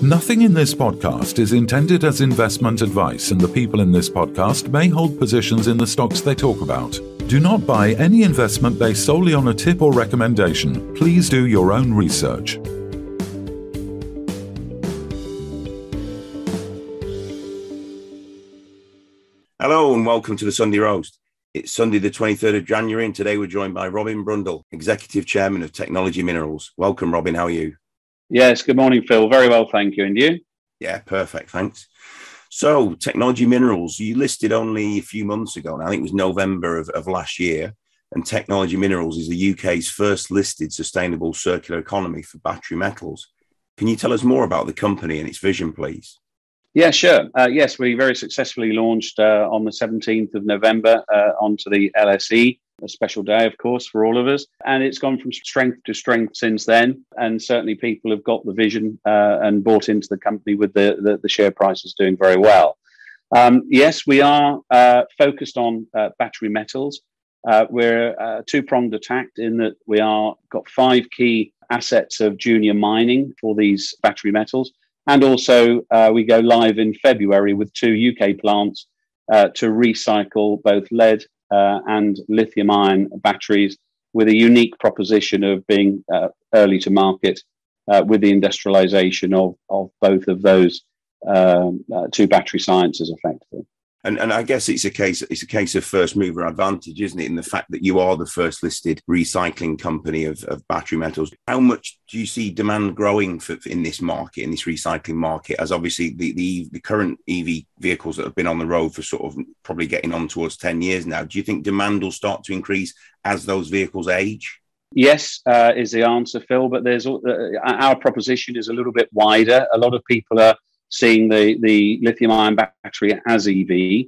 Nothing in this podcast is intended as investment advice, and the people in this podcast may hold positions in the stocks they talk about. Do not buy any investment based solely on a tip or recommendation. Please do your own research. Hello and welcome to the Sunday Roast. It's Sunday the 23rd of January and today we're joined by Robin Brundle, Executive Chairman of Technology Minerals. Welcome, Robin. How are you? Yes, good morning, Phil. Very well, thank you. And you? Yeah, perfect. Thanks. So, Technology Minerals, you listed only a few months ago. I think it was November of last year. And Technology Minerals is the UK's first listed sustainable circular economy for battery metals. Can you tell us more about the company and its vision, please? Yeah, sure. Yes, we very successfully launched on the 17th of November onto the LSE, a special day, of course, for all of us. And it's gone from strength to strength since then. And certainly people have got the vision and bought into the company with the share prices doing very well. Yes, we are focused on battery metals. We're two-pronged attack in that we got 5 key assets of junior mining for these battery metals. And also, we go live in February with 2 UK plants to recycle both lead and lithium-ion batteries with a unique proposition of being early to market with the industrialization of both of those 2 battery sciences, effectively. And I guess it's a case of first mover advantage, isn't it? In the fact that you are the first listed recycling company of battery metals. How much do you see demand growing in this market, in this recycling market, as obviously the current EV vehicles that have been on the road for sort of probably getting on towards 10 years now? Do you think demand will start to increase as those vehicles age? Yes, is the answer, Phil. But our proposition is a little bit wider. A lot of people are seeing the lithium-ion battery as EV.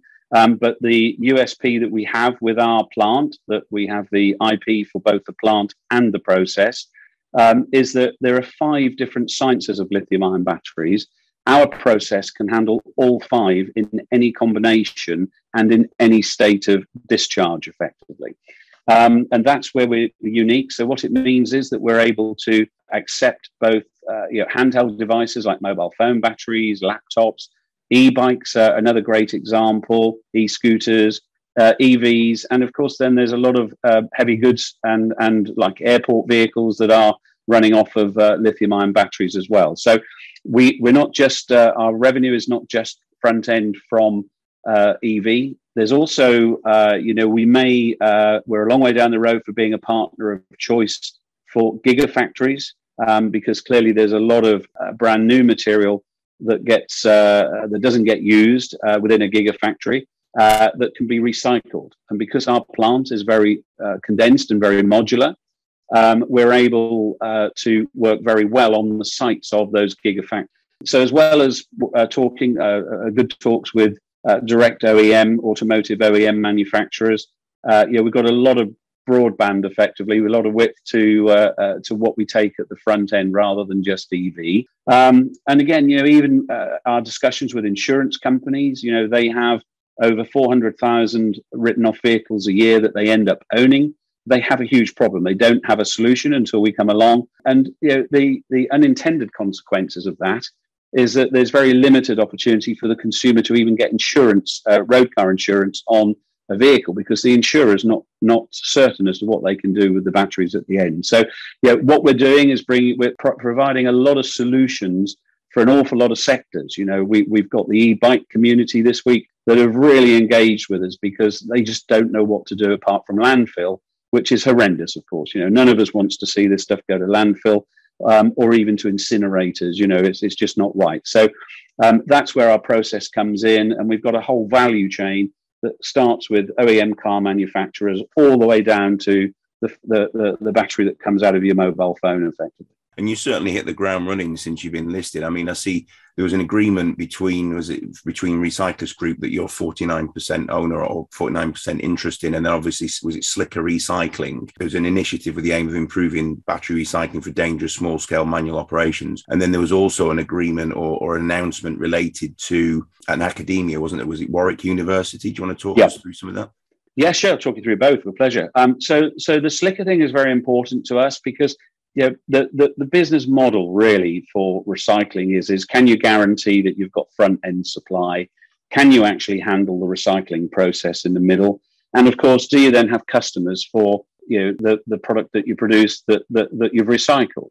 But the USP that we have with our plant, that we have the IP for both the plant and the process, is that there are 5 different sciences of lithium-ion batteries. Our process can handle all 5 in any combination and in any state of discharge, effectively. And that's where we're unique. So what it means is that we're able to accept both handheld devices like mobile phone batteries, laptops, e-bikes, another great example, e-scooters, EVs, and of course then there's a lot of heavy goods and like airport vehicles that are running off of lithium-ion batteries as well. So we're not just our revenue is not just front end from EV. There's also we're a long way down the road for being a partner of choice for gigafactories. Because clearly there's a lot of brand new material that doesn't get used within a gigafactory that can be recycled. And because our plant is very condensed and very modular, we're able to work very well on the sites of those gigafactories. So as well as talking good talks with direct OEM, automotive OEM manufacturers, we've got a lot of broadband, effectively, with a lot of width to what we take at the front end rather than just EV. And again, even our discussions with insurance companies, they have over 400,000 written off vehicles a year that they end up owning. They have a huge problem. They don't have a solution until we come along. And the unintended consequences of that is that there's very limited opportunity for the consumer to even get insurance, road car insurance on a vehicle, because the insurer is not certain as to what they can do with the batteries at the end. So, what we're doing is we're providing a lot of solutions for an awful lot of sectors. We've got the e-bike community this week that have really engaged with us because they just don't know what to do apart from landfill, which is horrendous, of course. None of us wants to see this stuff go to landfill or even to incinerators. It's just not right. So that's where our process comes in, and we've got a whole value chain that starts with OEM car manufacturers all the way down to the battery that comes out of your mobile phone, effectively. And you certainly hit the ground running since you've been listed. I mean, I see there was an agreement between Recyclers Group that you're 49% owner or 49% interest in, and then obviously was it Slicker Recycling? There was an initiative with the aim of improving battery recycling for dangerous small-scale manual operations. And then there was also an agreement or an announcement related to an academia, wasn't it? Was it Warwick University? Do you want to talk us through some of that? Yeah, sure. I'll talk you through both with pleasure. So the Slicker thing is very important to us because the business model really for recycling is can you guarantee that you've got front end supply? Can you actually handle the recycling process in the middle? And of course, do you then have customers for the product that you produce that you've recycled?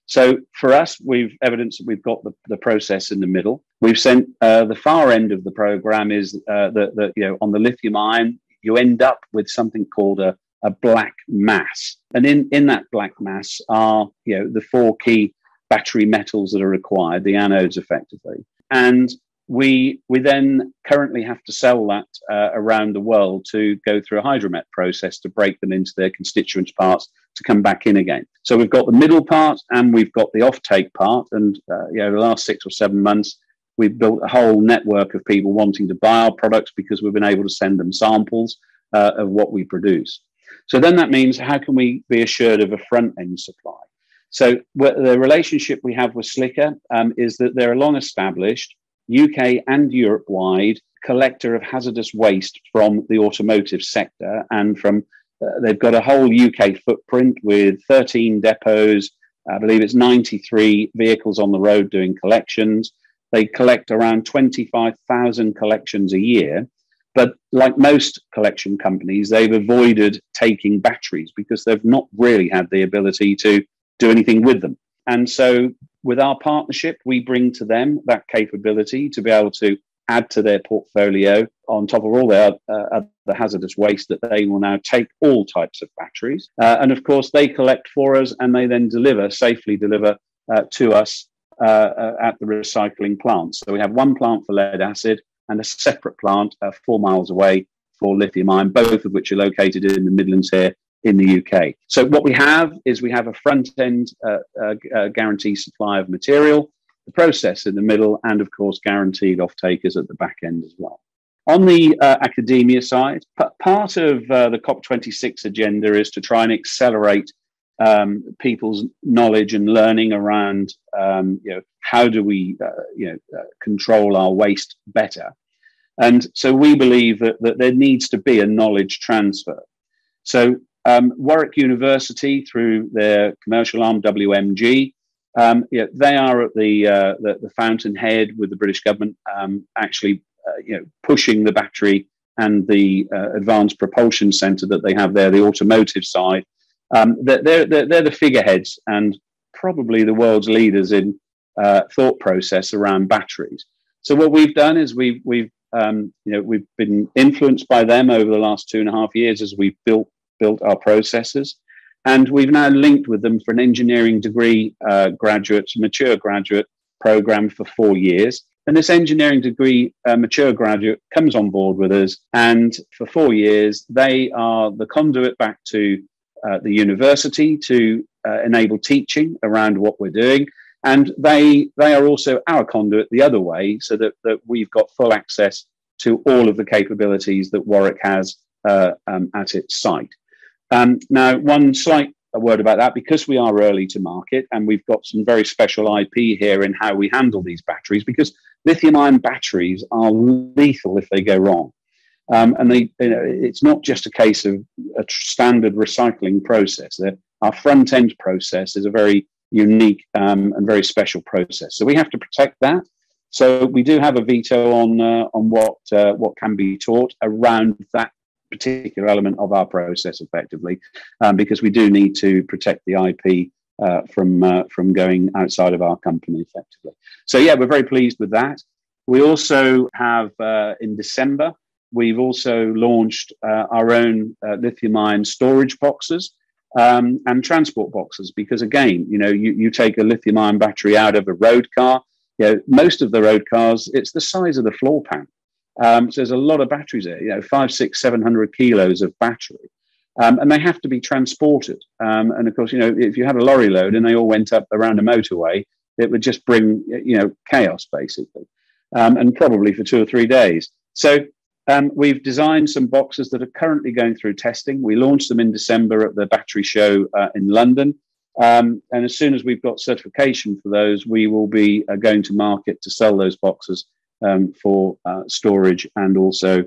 So for us, we've evidenced that we've got the process in the middle. We've sent the far end of the program is that on the lithium ion, you end up with something called a black mass. And in that black mass are the four key battery metals that are required, the anodes effectively. And we then currently have to sell that around the world to go through a hydromet process to break them into their constituent parts to come back in again. So we've got the middle part and we've got the offtake part. And the last 6 or 7 months, we've built a whole network of people wanting to buy our products because we've been able to send them samples of what we produce. So then that means how can we be assured of a front end supply? So the relationship we have with Slicker is that they're a long established UK and Europe-wide collector of hazardous waste from the automotive sector, and from they've got a whole UK footprint with 13 depots. I believe it's 93 vehicles on the road doing collections. They collect around 25,000 collections a year. But like most collection companies, they've avoided taking batteries because they've not really had the ability to do anything with them. And so with our partnership, we bring to them that capability to be able to add to their portfolio on top of all their the hazardous waste that they will now take all types of batteries. And of course, they collect for us and they then safely deliver to us at the recycling plant. So we have one plant for lead acid and a separate plant 4 miles away for lithium ion, both of which are located in the Midlands here in the UK. So what we have is we have a front-end guarantee supply of material, the process in the middle, and of course guaranteed off-takers at the back end as well. On the academia side, part of the COP26 agenda is to try and accelerate people's knowledge and learning around how do we control our waste better. And so we believe that there needs to be a knowledge transfer. So Warwick University, through their commercial arm WMG, they are at the fountainhead with the British government, actually pushing the battery and the advanced propulsion centre that they have there, the automotive side. They're the figureheads and probably the world's leaders in thought process around batteries. So what we've done is we've been influenced by them over the last 2.5 years as we've built our processes, and we've now linked with them for an engineering degree mature graduate program for 4 years. And this engineering degree mature graduate comes on board with us, and for 4 years they are the conduit back to the university to enable teaching around what we're doing, and they are also our conduit the other way, so that we've got full access to all of the capabilities that Warwick has at its site. Now, one slight word about that, because we are early to market and we've got some very special IP here in how we handle these batteries, because lithium-ion batteries are lethal if they go wrong. And it's not just a case of a standard recycling process. Our front-end process is a very unique and very special process. So we have to protect that. So we do have a veto on what can be taught around that particular element of our process effectively, because we do need to protect the IP from going outside of our company effectively. So yeah, we're very pleased with that. We also have in December, we've also launched our own lithium-ion storage boxes and transport boxes, because again, you take a lithium-ion battery out of a road car. Most of the road cars, it's the size of the floor pan. So there's a lot of batteries there, 500, 600, 700 kilos of battery, and they have to be transported. And of course, if you had a lorry load and they all went up around a motorway, it would just bring, chaos basically, and probably for 2 or 3 days. So we've designed some boxes that are currently going through testing. We launched them in December at the battery show in London. And as soon as we've got certification for those, we will be going to market to sell those boxes for storage and also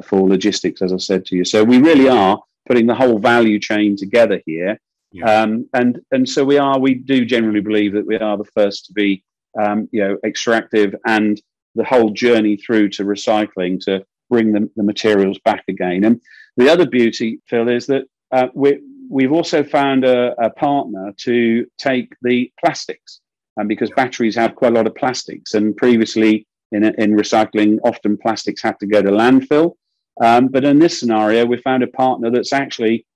for logistics, as I said to you. So we really are putting the whole value chain together here And so we do generally believe that we are the first to be, extractive, and the whole journey through to recycling to bring the materials back again. And the other beauty, Phil, is that we've also found a partner to take the plastics, and because batteries have quite a lot of plastics, and previously in recycling, often plastics have to go to landfill. But in this scenario, we found a partner that's actually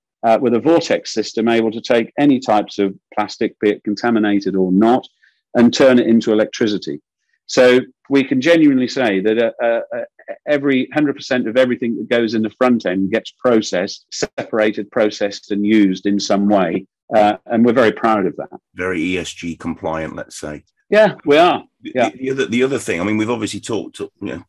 with a vortex system able to take any types of plastic, be it contaminated or not, and turn it into electricity. So we can genuinely say that every 100% of everything that goes in the front end gets processed, separated, processed, and used in some way. And we're very proud of that. Very ESG compliant, let's say. Yeah, we are. Yeah. The other thing, I mean, we've obviously talked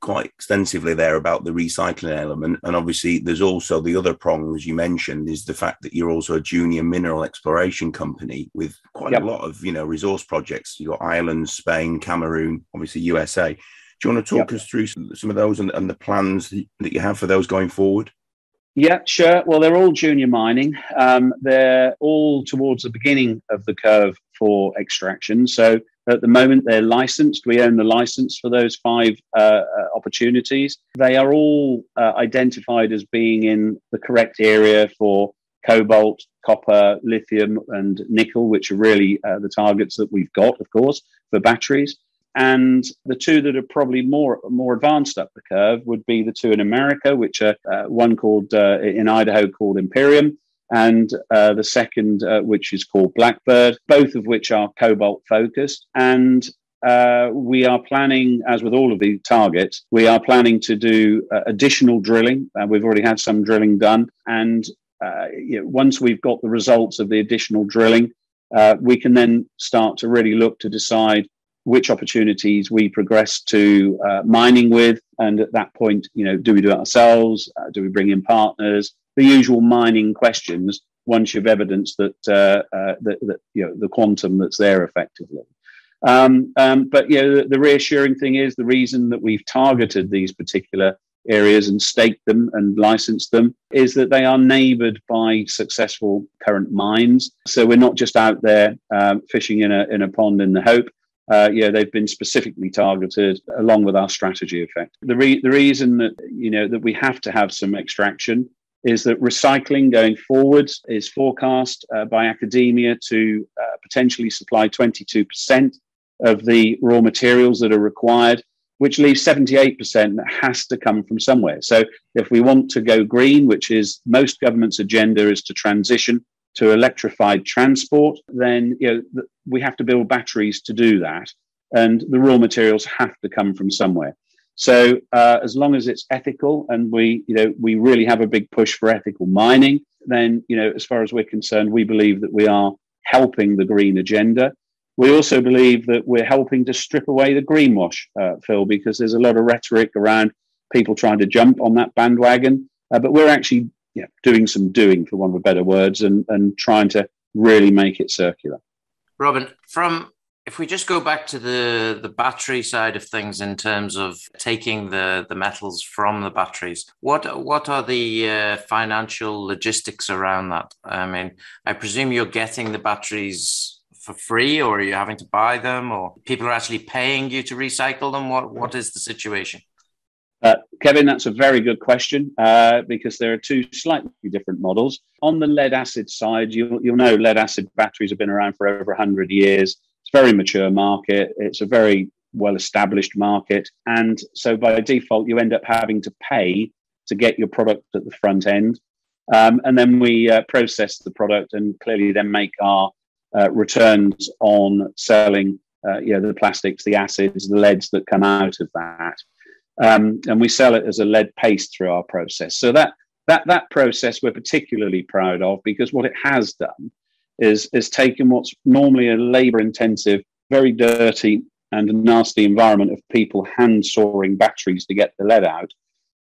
quite extensively there about the recycling element, and obviously there's also the other prong, as you mentioned, is the fact that you're also a junior mineral exploration company with quite a lot of resource projects. You've got Ireland, Spain, Cameroon, obviously USA. Do you want to talk us through some of those and the plans that you have for those going forward? Yeah, sure. Well, they're all junior mining. They're all towards the beginning of the curve for extraction. So at the moment, they're licensed. We own the license for those 5 opportunities. They are all identified as being in the correct area for cobalt, copper, lithium, and nickel, which are really the targets that we've got, of course, for batteries. And the 2 that are probably more advanced up the curve would be the 2 in America, which are one called in Idaho called Imperium, and the second, which is called Blackbird, both of which are cobalt focused. And we are planning, as with all of the targets, we are planning to do additional drilling. We've already had some drilling done. And once we've got the results of the additional drilling, we can then start to really look to decide which opportunities we progress to mining with. And at that point, do we do it ourselves? Do we bring in partners? The usual mining questions once you've evidenced that the quantum that's there effectively. But the reassuring thing is the reason that we've targeted these particular areas and staked them and licensed them is that they are neighboured by successful current mines. So we're not just out there fishing in a pond in the hope. They've been specifically targeted along with our strategy effect. The reason that that we have to have some extraction is that recycling going forward is forecast by academia to potentially supply 22% of the raw materials that are required, which leaves 78% that has to come from somewhere. So if we want to go green, which is most governments' agenda is to transition to electrified transport, then we have to build batteries to do that, and the raw materials have to come from somewhere. So as long as it's ethical, and we really have a big push for ethical mining, then as far as we're concerned, we believe that we are helping the green agenda. We also believe that we're helping to strip away the greenwash, Phil, because there's a lot of rhetoric around people trying to jump on that bandwagon, but we're actually doing some doing, for want of a better words, and trying to really make it circular. Robin, if we just go back to the battery side of things in terms of taking the metals from the batteries, what are the financial logistics around that? I mean, I presume you're getting the batteries for free, or are you having to buy them, or people are actually paying you to recycle them? What is the situation? Kevin, that's a very good question because there are 2 slightly different models. On the lead acid side, you'll know lead acid batteries have been around for over 100 years. It's a very mature market. It's a very well-established market. And so by default, you end up having to pay to get your product at the front end. And then we process the product and clearly then make our returns on selling the plastics, the acids, the leads that come out of that. And we sell it as a lead paste through our process. So that process we're particularly proud of, because what it has done is taken what's normally a labor-intensive, very dirty and nasty environment of people hand sawing batteries to get the lead out.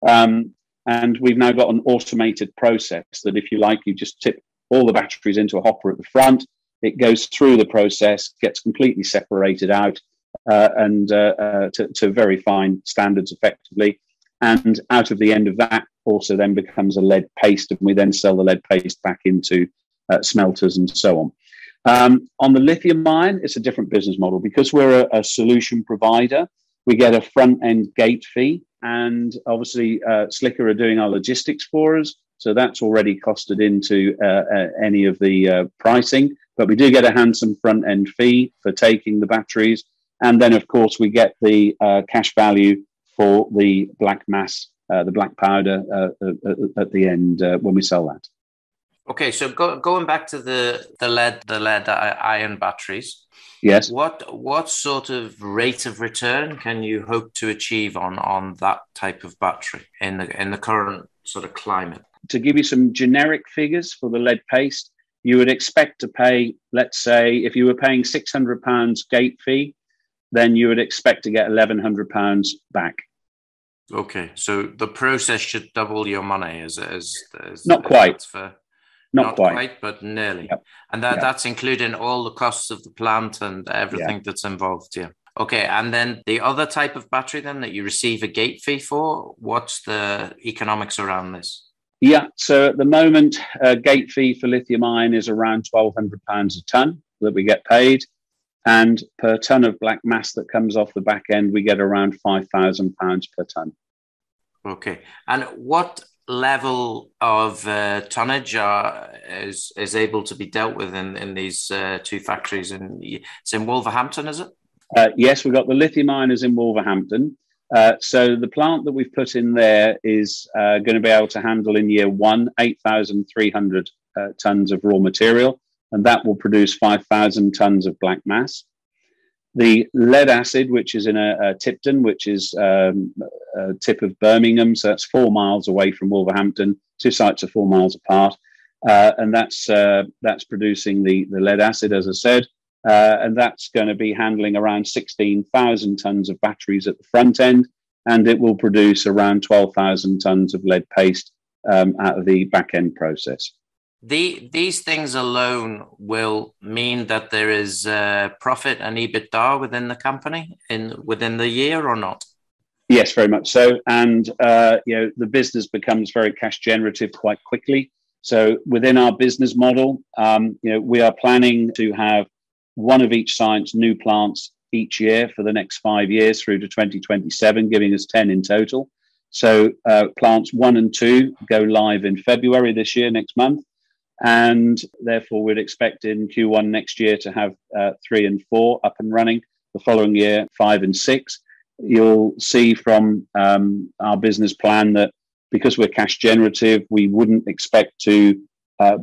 And we've now got an automated process that, if you like, you just tip all the batteries into a hopper at the front. It goes through the process, gets completely separated out, and to very fine standards effectively. And out of the end of that also then becomes a lead paste, and we then sell the lead paste back into smelters and so on. On the lithium ion, it's a different business model. Because we're a solution provider, we get a front-end gate fee, and obviously Slicker are doing our logistics for us, so that's already costed into any of the pricing. But we do get a handsome front-end fee for taking the batteries, and then, of course, we get the cash value for the black mass, the black powder at the end when we sell that. Okay, so going back to the lead ion batteries. Yes. What sort of rate of return can you hope to achieve on that type of battery in the current sort of climate? To give you some generic figures for the lead paste, you would expect to pay, let's say, if you were paying £600 gate fee, then you would expect to get £1,100 back. Okay, so the process should double your money as not quite. Not quite, but nearly. Yep. And that's including all the costs of the plant and everything that's involved here. Okay, and then the other type of battery then that you receive a gate fee for, what's the economics around this? Yeah, so at the moment, gate fee for lithium ion is around £1,200 a tonne that we get paid. And per tonne of black mass that comes off the back end, we get around £5,000 per tonne. Okay. And what level of tonnage is able to be dealt with in these two factories? It's in Wolverhampton, is it? Yes, we've got the lithium ioners in Wolverhampton. So the plant that we've put in there is going to be able to handle in year one 8,300 tonnes of raw material, and that will produce 5,000 tonnes of black mass. The lead acid, which is in a Tipton, which is a tip of Birmingham, so that's 4 miles away from Wolverhampton. Two sites are 4 miles apart, and that's producing the lead acid, as I said, and that's going to be handling around 16,000 tonnes of batteries at the front end, and it will produce around 12,000 tonnes of lead paste out of the back end process. These things alone will mean that there is profit and EBITDA within the company within the year, or not? Yes, very much so. And the business becomes very cash generative quite quickly. So within our business model, we are planning to have one of each science new plants each year for the next 5 years through to 2027, giving us 10 in total. So plants 1 and 2 go live in February this year, next month. And therefore, we'd expect in Q1 next year to have 3 and 4 up and running. The following year, 5 and 6. You'll see from our business plan that because we're cash generative, we wouldn't expect to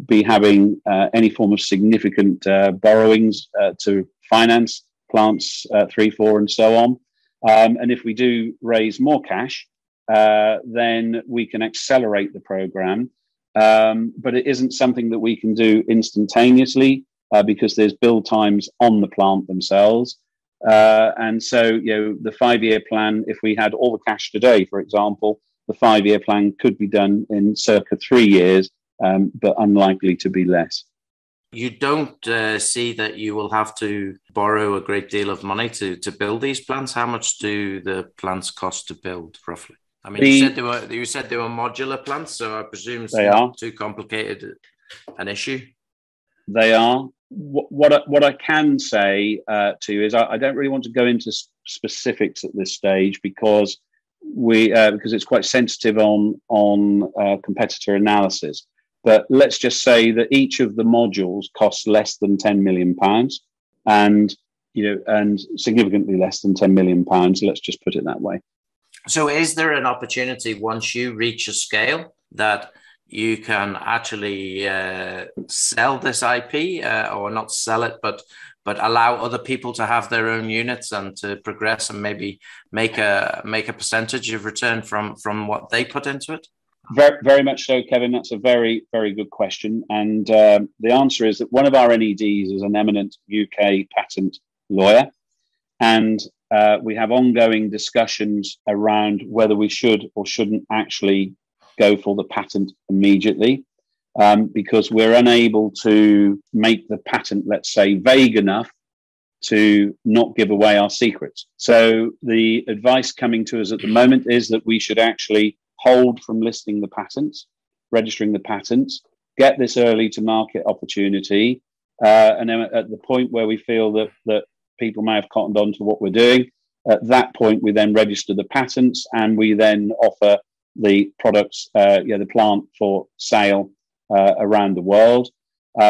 be having any form of significant borrowings to finance plants 3, 4, and so on. And if we do raise more cash, then we can accelerate the program. But it isn't something that we can do instantaneously because there's build times on the plant themselves. And so, the 5-year plan, if we had all the cash today, for example, the 5-year plan could be done in circa 3 years, but unlikely to be less. You don't see that you will have to borrow a great deal of money to build these plants? How much do the plants cost to build, roughly? I mean, you said they were modular plants, so I presume it's not too complicated an issue. They are. What I can say to you is I don't really want to go into specifics at this stage because it's quite sensitive on competitor analysis. But let's just say that each of the modules costs less than £10 million, and significantly less than £10 million. Let's just put it that way. So is there an opportunity once you reach a scale that you can actually sell this IP or not sell it, but allow other people to have their own units and to progress and maybe make a percentage of return from what they put into it? Very, very much so, Kevin. That's a very, very good question. And the answer is that one of our NEDs is an eminent UK patent lawyer. And we have ongoing discussions around whether we should or shouldn't actually go for the patent immediately, because we're unable to make the patent, let's say, vague enough to not give away our secrets. So the advice coming to us at the moment is that we should actually hold from listing the patents, registering the patents, get this early to market opportunity, and then at the point where we feel that people may have cottoned on to what we're doing, at that point we then register the patents, and we then offer the products, the plant for sale around the world.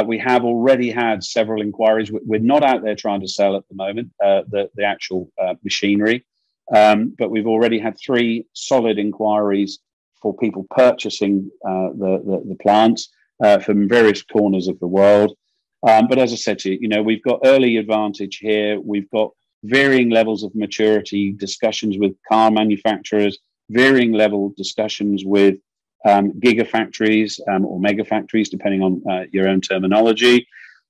We have already had several inquiries. We're not out there trying to sell at the moment the actual machinery, but we've already had 3 solid inquiries for people purchasing the plants from various corners of the world. But as I said to you, we've got early advantage here. We've got varying levels of maturity, discussions with car manufacturers, varying level discussions with gigafactories or mega factories, depending on your own terminology.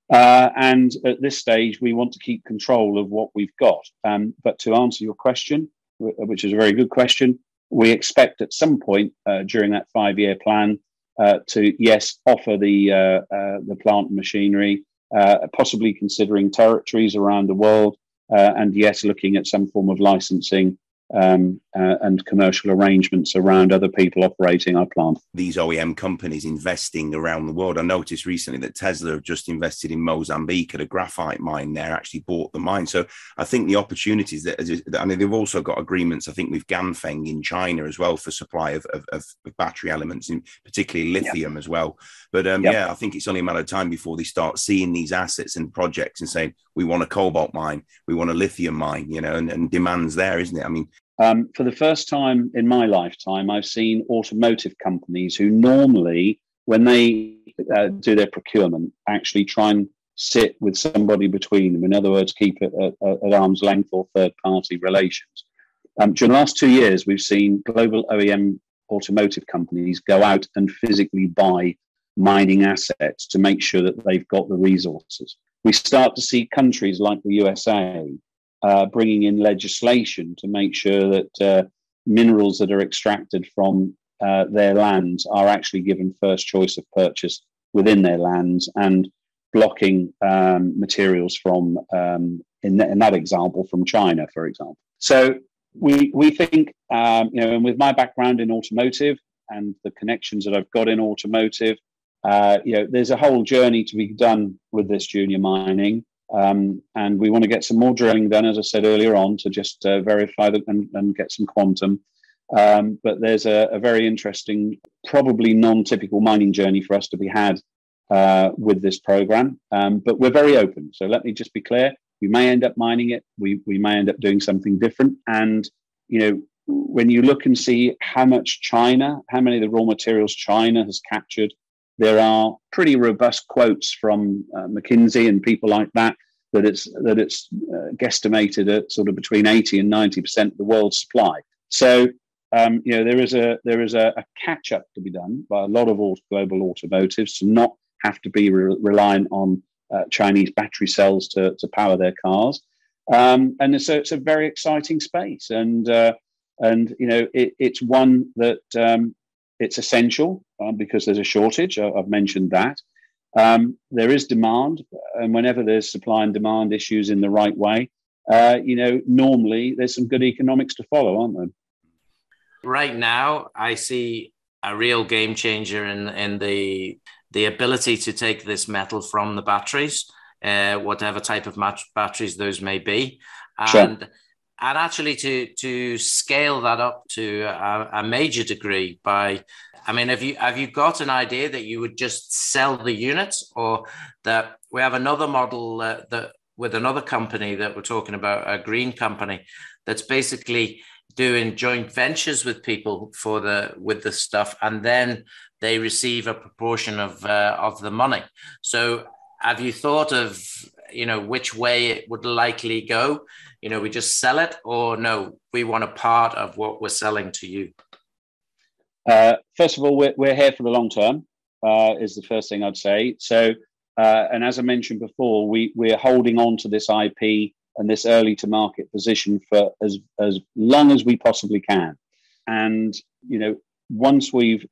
And at this stage, we want to keep control of what we've got. But to answer your question, which is a very good question, we expect at some point during that 5-year plan to, yes, offer the plant machinery, possibly considering territories around the world, and yes, looking at some form of licensing and commercial arrangements around other people operating our plant. These OEM companies investing around the world. I noticed recently that Tesla have just invested in Mozambique at a graphite mine there, actually bought the mine. So I think the opportunities they've also got agreements, I think, with Ganfeng in China as well for supply of battery elements, in particularly lithium as well. But I think it's only a matter of time before they start seeing these assets and projects and saying, we want a cobalt mine, we want a lithium mine, and demand's there, isn't it? I mean, for the first time in my lifetime, I've seen automotive companies who normally, when they do their procurement, actually try and sit with somebody between them. In other words, keep it at arm's length or third-party relations. During the last 2 years, we've seen global OEM automotive companies go out and physically buy mining assets to make sure that they've got the resources. We start to see countries like the USA bringing in legislation to make sure that minerals that are extracted from their lands are actually given first choice of purchase within their lands, and blocking materials from, in that example, from China, for example. So we think, and with my background in automotive and the connections that I've got in automotive, there's a whole journey to be done with this junior mining. And we want to get some more drilling done, as I said earlier on, to just verify that and get some quantum. But there's a very interesting, probably non-typical mining journey for us to be had with this program. But we're very open. So let me just be clear. We may end up mining it. We may end up doing something different. And, when you look and see how many of the raw materials China has captured, there are pretty robust quotes from McKinsey and people like that it's guesstimated at sort of between 80 and 90% of the world's supply. So there is a catch up to be done by a lot of global automotives to not have to be reliant on Chinese battery cells to power their cars. And so it's a very exciting space, and it's one that it's essential because there's a shortage. I've mentioned that. There is demand, and whenever there's supply and demand issues in the right way, normally there's some good economics to follow, aren't there? Right now, I see a real game changer in the ability to take this metal from the batteries, whatever type of batteries those may be, and actually to scale that up to a major degree by. I mean, have you got an idea that you would just sell the units, or that we have another model that with another company that we're talking about, a green company, that's basically doing joint ventures with people with the stuff, and then they receive a proportion of the money. So have you thought of which way it would likely go? We just sell it, or no, we want a part of what we're selling to you? First of all, we're here for the long term, is the first thing I'd say. So, and as I mentioned before, we're holding on to this IP and this early to market position for as long as we possibly can. And, once we've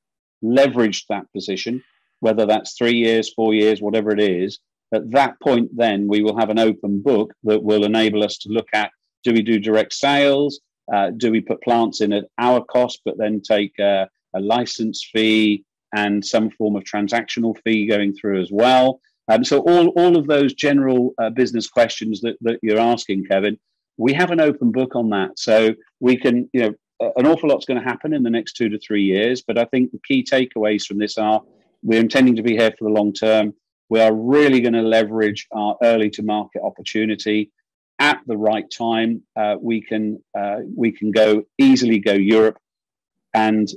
leveraged that position, whether that's 3 years, 4 years, whatever it is, at that point, then we will have an open book that will enable us to look at, do we do direct sales? Do we put plants in at our cost, but then take a license fee, and some form of transactional fee going through as well. So all of those general business questions that you're asking, Kevin, we have an open book on that. So we can, an awful lot's going to happen in the next 2 to 3 years. But I think the key takeaways from this are we're intending to be here for the long term. We are really going to leverage our early to market opportunity at the right time. We can easily go Europe and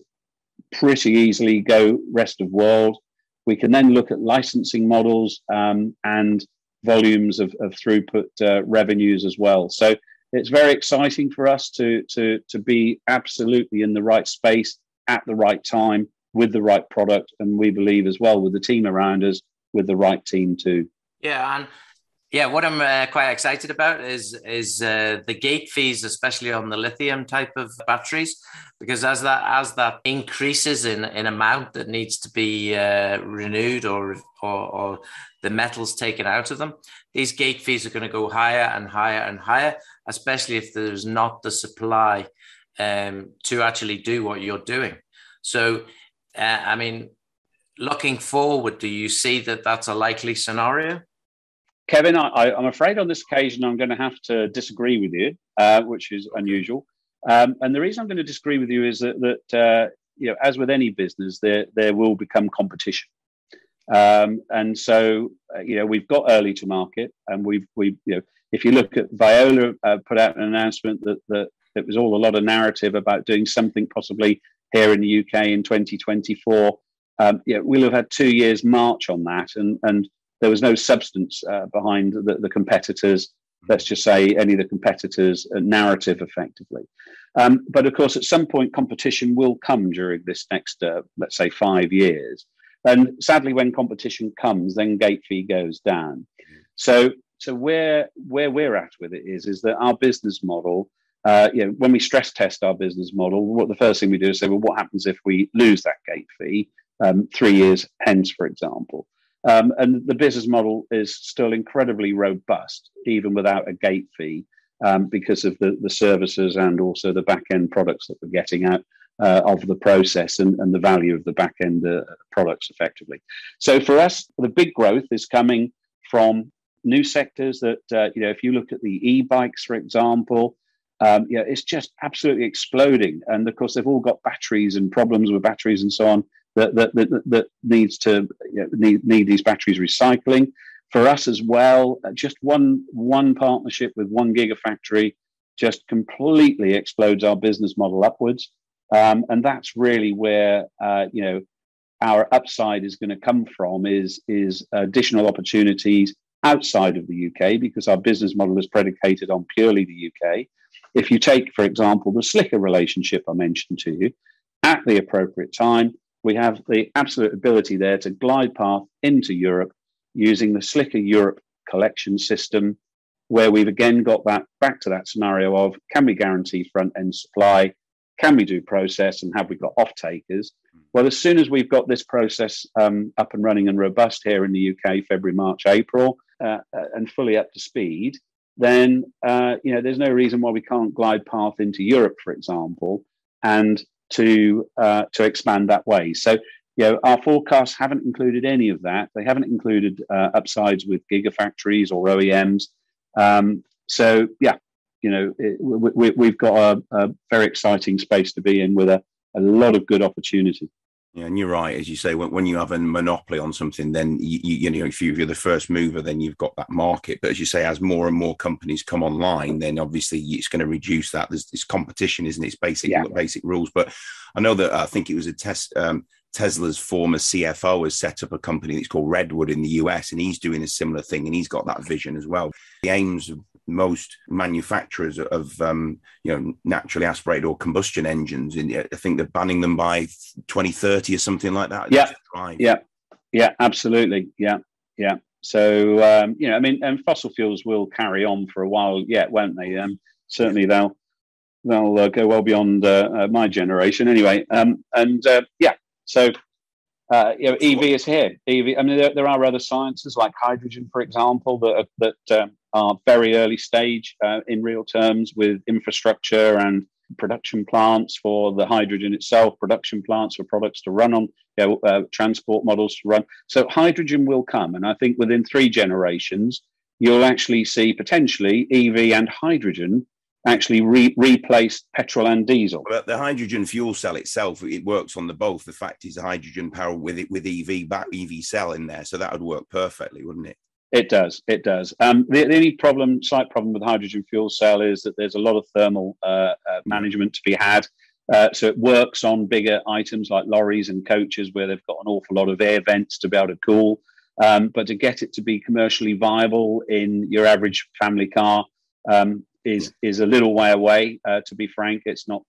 pretty easily go rest of world. We can then look at licensing models and volumes of throughput revenues as well. So it's very exciting for us to be absolutely in the right space at the right time with the right product, and we believe as well with the team around us with the right team too. What I'm quite excited about is the gate fees, especially on the lithium type of batteries, because as that increases in amount that needs to be renewed or the metals taken out of them, these gate fees are going to go higher and higher and higher, especially if there's not the supply to actually do what you're doing. So, looking forward, do you see that that's a likely scenario? Kevin, I'm afraid on this occasion I'm going to have to disagree with you, which is unusual. And the reason I'm going to disagree with you is that as with any business, there will become competition. And so we've got early to market, and we've if you look at Viola put out an announcement that it was all a lot of narrative about doing something possibly here in the UK in 2024. We'll have had 2 years march on that, and there was no substance behind the competitors, let's just say any of the competitors' narrative effectively. But of course, at some point, competition will come during this next, let's say, 5 years. And sadly, when competition comes, then gate fee goes down. So where we're at with it is that our business model, when we stress test our business model, the first thing we do is say, well, what happens if we lose that gate fee 3 years hence, for example? And the business model is still incredibly robust, even without a gate fee, because of the services and also the back-end products that we're getting out of the process and the value of the back-end products effectively. So for us, the big growth is coming from new sectors that, if you look at the e-bikes, for example, it's just absolutely exploding. And of course, they've all got batteries and problems with batteries and so on. That needs to need these batteries recycling. For us as well, just one partnership with one gigafactory just completely explodes our business model upwards, and that's really where our upside is going to come from is additional opportunities outside of the UK, because our business model is predicated on purely the UK. If you take, for example, the Slicker relationship I mentioned to you, at the appropriate time, we have the absolute ability there to glide path into Europe using the Slicker Europe collection system, where we've again got that back to that scenario of, can we guarantee front-end supply? Can we do process? And have we got off-takers? Well, as soon as we've got this process up and running and robust here in the UK, February, March, April, and fully up to speed, then there's no reason why we can't glide path into Europe, for example, and to expand that way. So, our forecasts haven't included any of that. They haven't included upsides with gigafactories or OEMs. We've got a very exciting space to be in with a lot of good opportunity. Yeah, and you're right, as you say, when you have a monopoly on something, then if you're the first mover, then you've got that market. But as you say, as more and more companies come online, then obviously it's going to reduce that. There's competition, isn't it? It's basic rules. But I know that I think it was Tesla's former CFO has set up a company that's called Redwood in the US, and he's doing a similar thing, and he's got that vision as well. The aims of most manufacturers of naturally aspirated or combustion engines, and I think they're banning them by 2030 or something like that. Yeah, absolutely. Yeah. So and fossil fuels will carry on for a while yet, won't they? Certainly they'll go well beyond my generation anyway. So EV is here. EV. I mean, there are other sciences like hydrogen, for example, that are very early stage in real terms with infrastructure and production plants for the hydrogen itself, production plants for products to run on, transport models to run. So hydrogen will come. And I think within 3 generations, you'll actually see potentially EV and hydrogen actually replace petrol and diesel. But the hydrogen fuel cell itself, it works on the both. The fact is the hydrogen power with EV cell in there. So that would work perfectly, wouldn't it? It does. The only slight problem with hydrogen fuel cell is that there's a lot of thermal management to be had. So it works on bigger items like lorries and coaches where they've got an awful lot of air vents to be able to cool. But to get it to be commercially viable in your average family car is a little way away. To be frank, it's not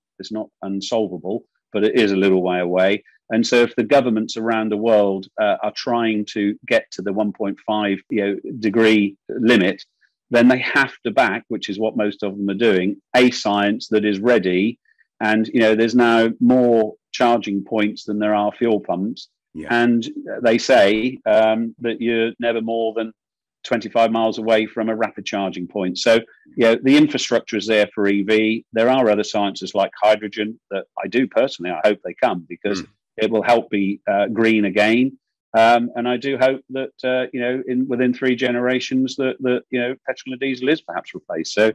unsolvable, but it is a little way away. And so if the governments around the world are trying to get to the 1.5 degree limit, then they have to back, which is what most of them are doing, a science that is ready. And, there's now more charging points than there are fuel pumps. Yeah. And they say that you're never more than 25 miles away from a rapid charging point. So, the infrastructure is there for EV. There are other sciences like hydrogen that I do personally, I hope they come because it will help be green again. And I do hope that, within 3 generations that petrol and diesel is perhaps replaced. So,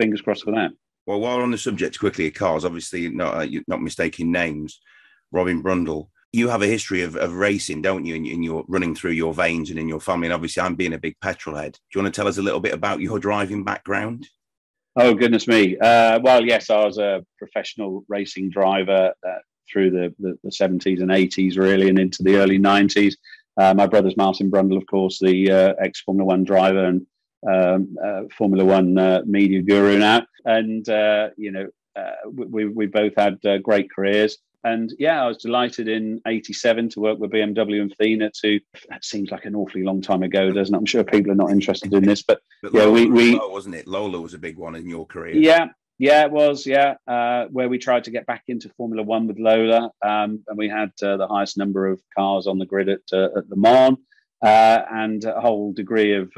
fingers crossed for that. Well, while we're on the subject quickly of cars, obviously not mistaking names, Robin Brundle, you have a history of racing, don't you? And you're running through your veins and in your family. And obviously I'm being a big petrol head. Do you want to tell us a little bit about your driving background? Oh, goodness me. Well, yes, I was a professional racing driver through the 70s and 80s, really, and into the early 90s. My brother's Martin Brundle, of course, the ex-Formula One driver and Formula One media guru now. And, we both had great careers. And I was delighted in '87 to work with BMW and FINA. That seems like an awfully long time ago, doesn't it? I'm sure people are not interested in this, but Lola, wasn't it? Lola was a big one in your career. Yeah, it was. Where we tried to get back into Formula One with Lola, and we had the highest number of cars on the grid at Le Mans, and a whole degree of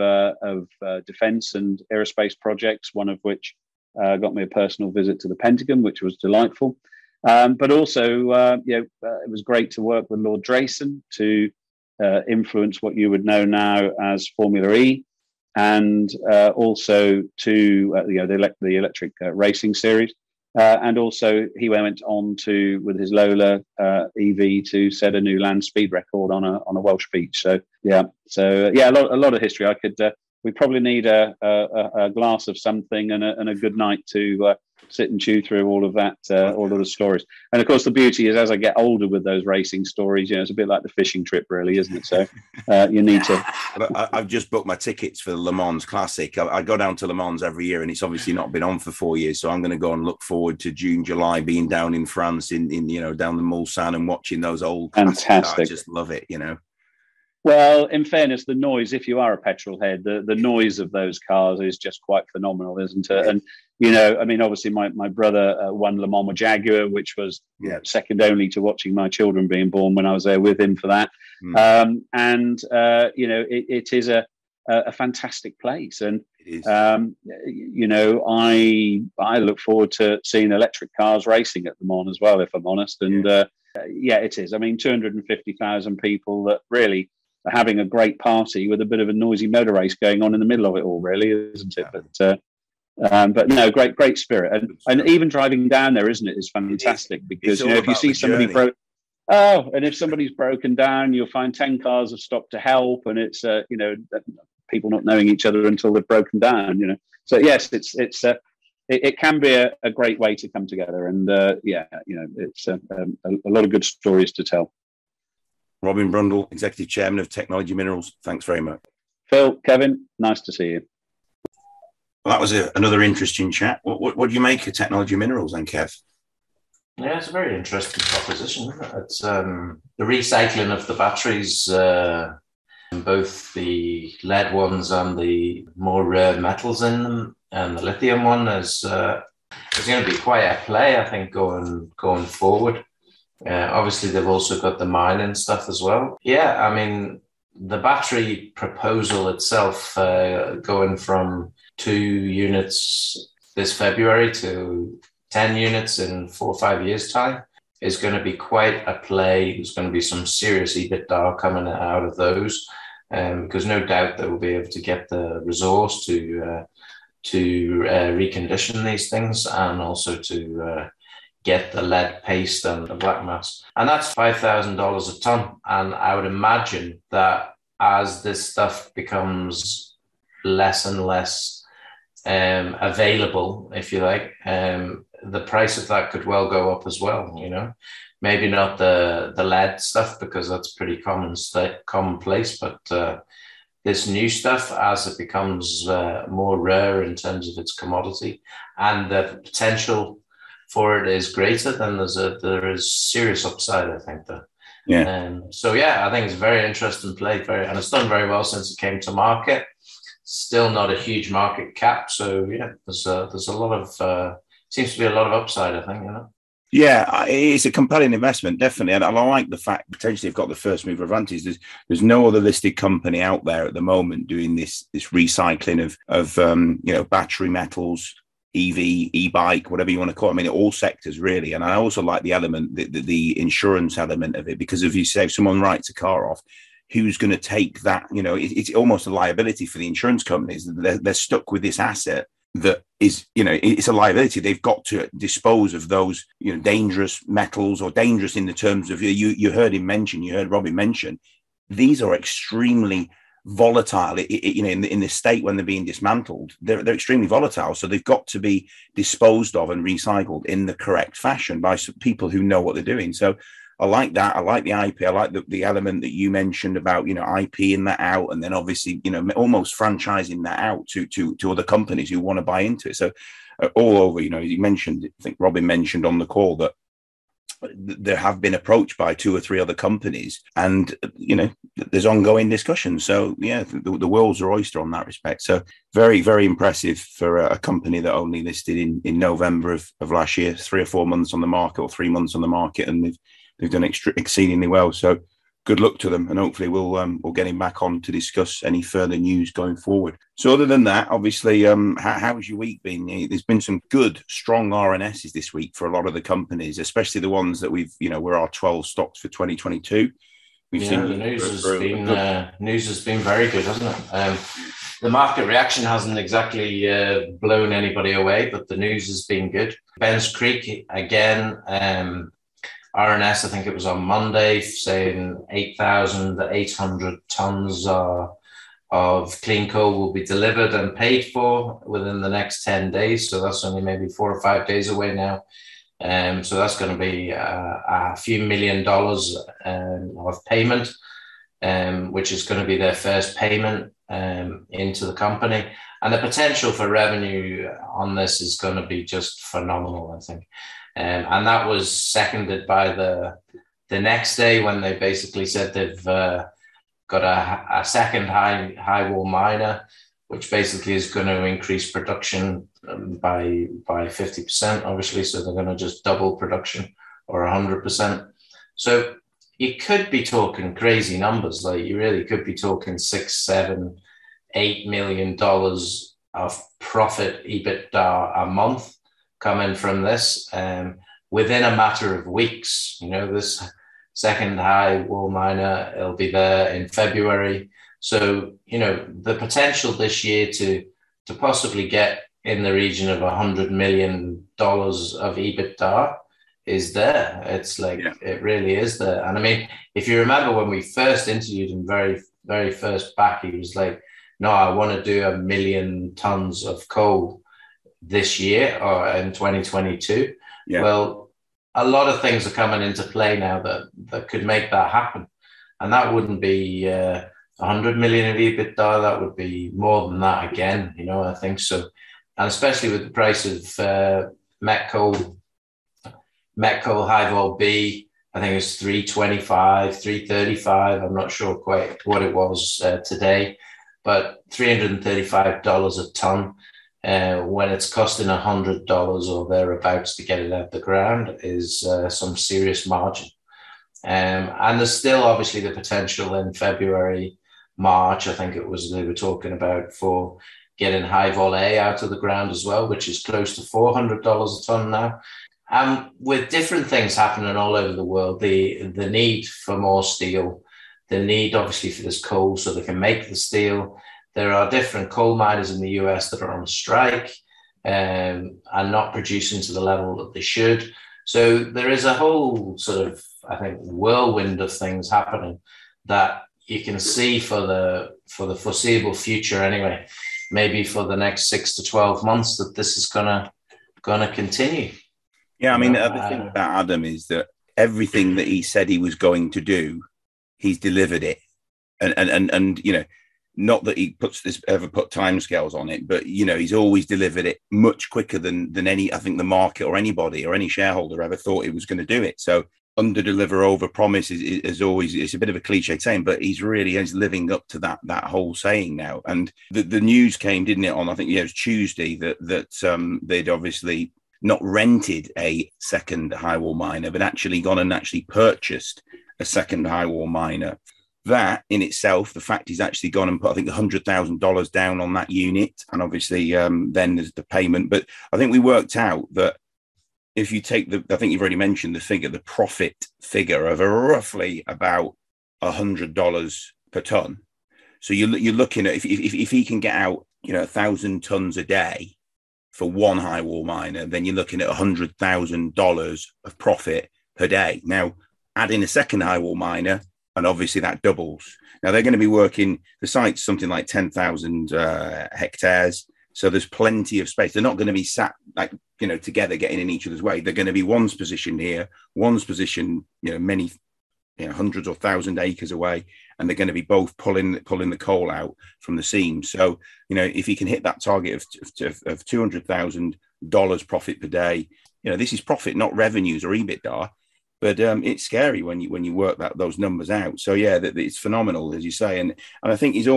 defence and aerospace projects. One of which got me a personal visit to the Pentagon, which was delightful. But also, it was great to work with Lord Drayson to influence what you would know now as Formula E, and also to the electric racing series. And also, he went on to, with his Lola EV, to set a new land speed record on a Welsh beach. So a lot of history. We probably need a glass of something and a good night to sit and chew through all of that, all of the stories. And of course, the beauty is, as I get older with those racing stories, it's a bit like the fishing trip, really, isn't it? So you need to. I've just booked my tickets for the Le Mans Classic. I go down to Le Mans every year, and it's obviously not been on for 4 years. So I'm going to go and look forward to June, July, being down in France, in down the Mulsanne and watching those old classics. Fantastic. I just love it, Well, in fairness, the noise, if you are a petrol head, the noise of those cars is just quite phenomenal, isn't it? And, obviously my brother won Le Mans with Jaguar, which was second only to watching my children being born when I was there with him for that. It is a fantastic place. And, I look forward to seeing electric cars racing at Le Mans as well, if I'm honest. And, it is. 250,000 people that really are having a great party with a bit of a noisy motor race going on in the middle of it all, really, isn't it? But no, great spirit, and even driving down there, isn't it, is fantastic, because if you see somebody and if somebody's broken down, you'll find 10 cars have stopped to help, and it's people not knowing each other until they've broken down. So yes, it can be a great way to come together, and it's a lot of good stories to tell. Robin Brundle, Executive Chairman of Technology Minerals, thanks very much. Phil, Kevin, nice to see you. Well, that was another interesting chat. What do you make of Technology Minerals then, Kev? Yeah, it's a very interesting proposition, isn't it? It's the recycling of the batteries, both the lead ones and the more rare metals in them, and the lithium one is going to be quite a play, I think, going forward. Obviously, they've also got the mining stuff as well. The battery proposal itself, going from 2 units this February to 10 units in 4 or 5 years' time is going to be quite a play. There's going to be some serious EBITDA coming out of those, because no doubt they will be able to get the resource to recondition these things, and also to get the lead paste and the black mass. And that's $5,000 a ton. And I would imagine that as this stuff becomes less and less available, if you like, the price of that could well go up as well, you know. Maybe not the lead stuff, because that's pretty commonplace, but this new stuff, as it becomes more rare in terms of its commodity, and the potential for it is greater, then there is serious upside, I think, there. Yeah. So yeah, I think it's a very interesting play, and it's done very well since it came to market. Still not a huge market cap, so yeah, there's a lot of seems to be a lot of upside, I think, you know. Yeah, it's a compelling investment, definitely. And I like the fact potentially they've got the first mover advantage. There's no other listed company out there at the moment doing this recycling of battery metals, EV, e-bike, whatever you want to call it. I mean, all sectors really. And I also like the element, the insurance element of it, because if you say if someone writes a car off, who's going to take that? You know, it's almost a liability for the insurance companies. They're stuck with this asset that is, you know, it's a liability. They've got to dispose of those, you know, dangerous metals, or dangerous in the terms of, you heard Robin mention, these are extremely volatile, you know, in the state when they're being dismantled, they're extremely volatile. So they've got to be disposed of and recycled in the correct fashion by people who know what they're doing. So I like that. I like the IP. I like the element that you mentioned about, you know, IP-ing that out, and then obviously, you know, almost franchising that out to other companies who want to buy into it. So all over, you know, you mentioned, I think Robin mentioned on the call that there have been approached by 2 or 3 other companies, and, you know, there's ongoing discussions. So yeah, the world's your oyster on that respect. So very, very impressive for a company that only listed in November of last year, 3 or 4 months on the market, or 3 months on the market, and they've done exceedingly well. So good luck to them, and hopefully we'll get him back on to discuss any further news going forward. So other than that, obviously, how's your week been? There's been some good, strong RNSs this week for a lot of the companies, especially the ones that were our 12 stocks for 2022. We've seen the news has been very good, hasn't it? The market reaction hasn't exactly blown anybody away, but the news has been good. Ben's Creek again. RNS, I think it was on Monday, saying 8,800 tons of clean coal will be delivered and paid for within the next 10 days. So that's only maybe 4 or 5 days away now. So that's going to be a few $1 million of payment, which is going to be their first payment into the company. And the potential for revenue on this is going to be just phenomenal, I think. And that was seconded by the next day, when they basically said they've got a second high wall miner, which basically is going to increase production by 50%, obviously. So they're going to just double production, or 100%. So you could be talking crazy numbers. Like, you really could be talking $6, $7, $8 million of profit EBITDA a month coming from this within a matter of weeks. You know, this second high wall miner, it'll be there in February. So, you know, the potential this year to possibly get in the region of $100 million of EBITDA is there. It's like, It really is there. And I mean, if you remember when we first interviewed him, very, very first back, he was like, no, I want to do 1 million tons of coal this year, or in 2022. Yeah. Well, a lot of things are coming into play now that could make that happen. And that wouldn't be 100 million of EBITDA. That would be more than that again, you know, I think so. And especially with the price of met coal high vol B, I think it was 325, 335. I'm not sure quite what it was today, but $335 a ton. When it's costing $100 or thereabouts to get it out the ground is some serious margin. And there's still obviously the potential in February, March, I think it was, they were talking about, for getting high vol A out of the ground as well, which is close to $400 a ton now. With different things happening all over the world, the need for more steel, the need obviously for this coal so they can make the steel. There are different coal miners in the US that are on strike and not producing to the level that they should. So there is a whole sort of, I think, whirlwind of things happening that you can see for the foreseeable future anyway, maybe for the next 6 to 12 months, that this is gonna continue. Yeah, I mean, the other thing about Adam is that everything that he said he was going to do, he's delivered it. And you know, not that he ever put timescales on it, but, you know, he's always delivered it much quicker than any, I think, the market or anybody or any shareholder ever thought he was going to do it. So under deliver, over promise is always, it's a bit of a cliche saying, but he's living up to that whole saying now. And the news came, didn't it, on, I think, it was Tuesday, that they'd obviously not rented a second high wall miner, but actually gone and actually purchased a second high wall miner. That in itself, the fact he's actually gone and put, I think, $100,000 down on that unit. And obviously then there's the payment. But I think we worked out that if you take I think you've already mentioned the profit figure of roughly about $100 per ton. So you're looking at, if he can get out, you know, 1,000 tons a day for one high wall miner, then you're looking at $100,000 of profit per day. Now, add in a second high wall miner, and obviously that doubles. Now they're going to be working, the site's something like 10,000 hectares. So there's plenty of space. They're not going to be sat like, you know, together getting in each other's way. They're going to be one's positioned here, one's positioned, you know, many, you know, hundreds or 1,000 acres away. And they're going to be both pulling the coal out from the seam. So, you know, if he can hit that target of $200,000 profit per day, you know, this is profit, not revenues or EBITDA. But it's scary when you work those numbers out. So yeah, it's phenomenal, as you say, and I think he's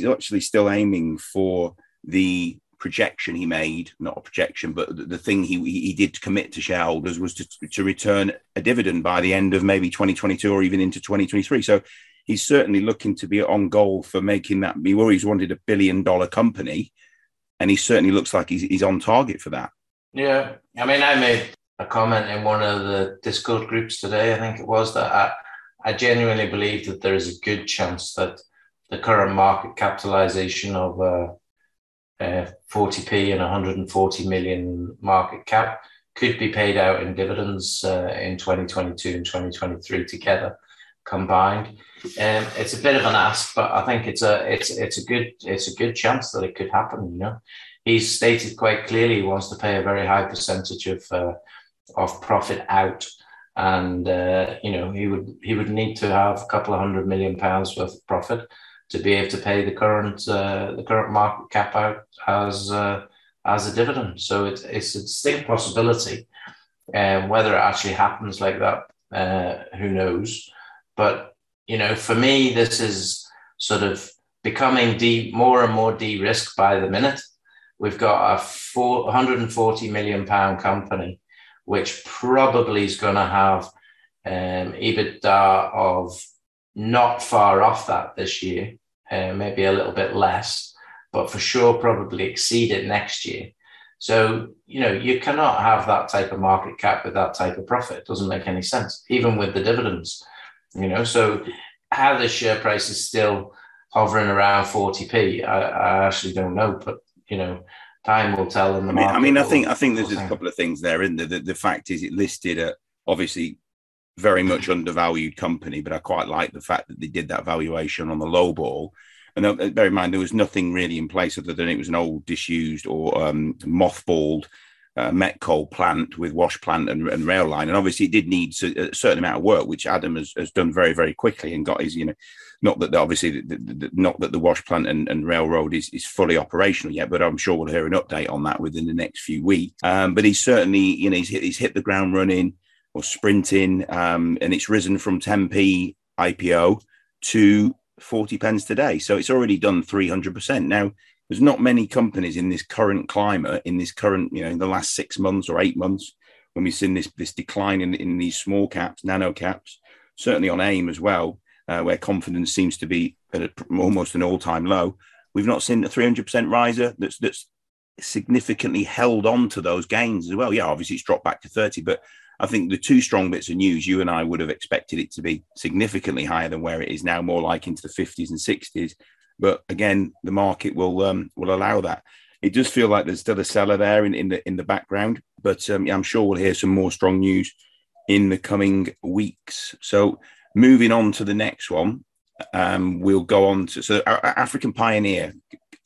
actually still aiming for the projection he made, not a projection, but the thing he did commit to shareholders was to return a dividend by the end of maybe 2022 or even into 2023. So he's certainly looking to be on goal for making that. He always wanted $1 billion company, and he certainly looks like he's on target for that. Yeah, I mean, I made a comment in one of the Discord groups today, I think it was, that I genuinely believe that there is a good chance that the current market capitalization of 40p and 140 million market cap could be paid out in dividends in 2022 and 2023 together combined. It's a bit of an ask, but I think it's a good chance that it could happen. You know, he's stated quite clearly he wants to pay a very high percentage of profit out, and you know, he would need to have a couple of £100 million worth of profit to be able to pay the current market cap out as a dividend. So it's a distinct possibility, and whether it actually happens like that, who knows? But you know, for me, this is sort of becoming more and more de-risked by the minute. We've got a £140 million company, which probably is going to have EBITDA of not far off that this year, maybe a little bit less, but for sure probably exceed it next year. So, you know, you cannot have that type of market cap with that type of profit. It doesn't make any sense, even with the dividends, you know. So how the share price is still hovering around 40p, I actually don't know, but, you know, time will tell in the market. I mean, I think there's a couple of things there. In the fact is, it listed at obviously very much undervalued company, but I quite like the fact that they did that valuation on the low ball. And bear in mind, there was nothing really in place other than it was an old, disused or mothballed met coal plant with wash plant and rail line. And obviously, it did need a certain amount of work, which Adam has done very, very quickly and got his, you know, not that obviously not that the wash plant and railroad is fully operational yet, but I'm sure we'll hear an update on that within the next few weeks. But he's certainly, you know, he's hit the ground running or sprinting, and it's risen from 10p IPO to 40 pence today. So it's already done 300%. Now, there's not many companies in this current climate, in this current, you know, in the last 6 months or 8 months, when we've seen this decline in these small caps, nano caps, certainly on AIM as well, where confidence seems to be at almost an all-time low. we've not seen a 300% riser that's significantly held on to those gains as well. Yeah, obviously it's dropped back to 30, but I think the two strong bits of news, you and I would have expected it to be significantly higher than where it is now, more like into the 50s and 60s. But again, the market will allow that. It does feel like there's still a seller there in the background, but I'm sure we'll hear some more strong news in the coming weeks. So moving on to the next one, we'll go on to, so African Pioneer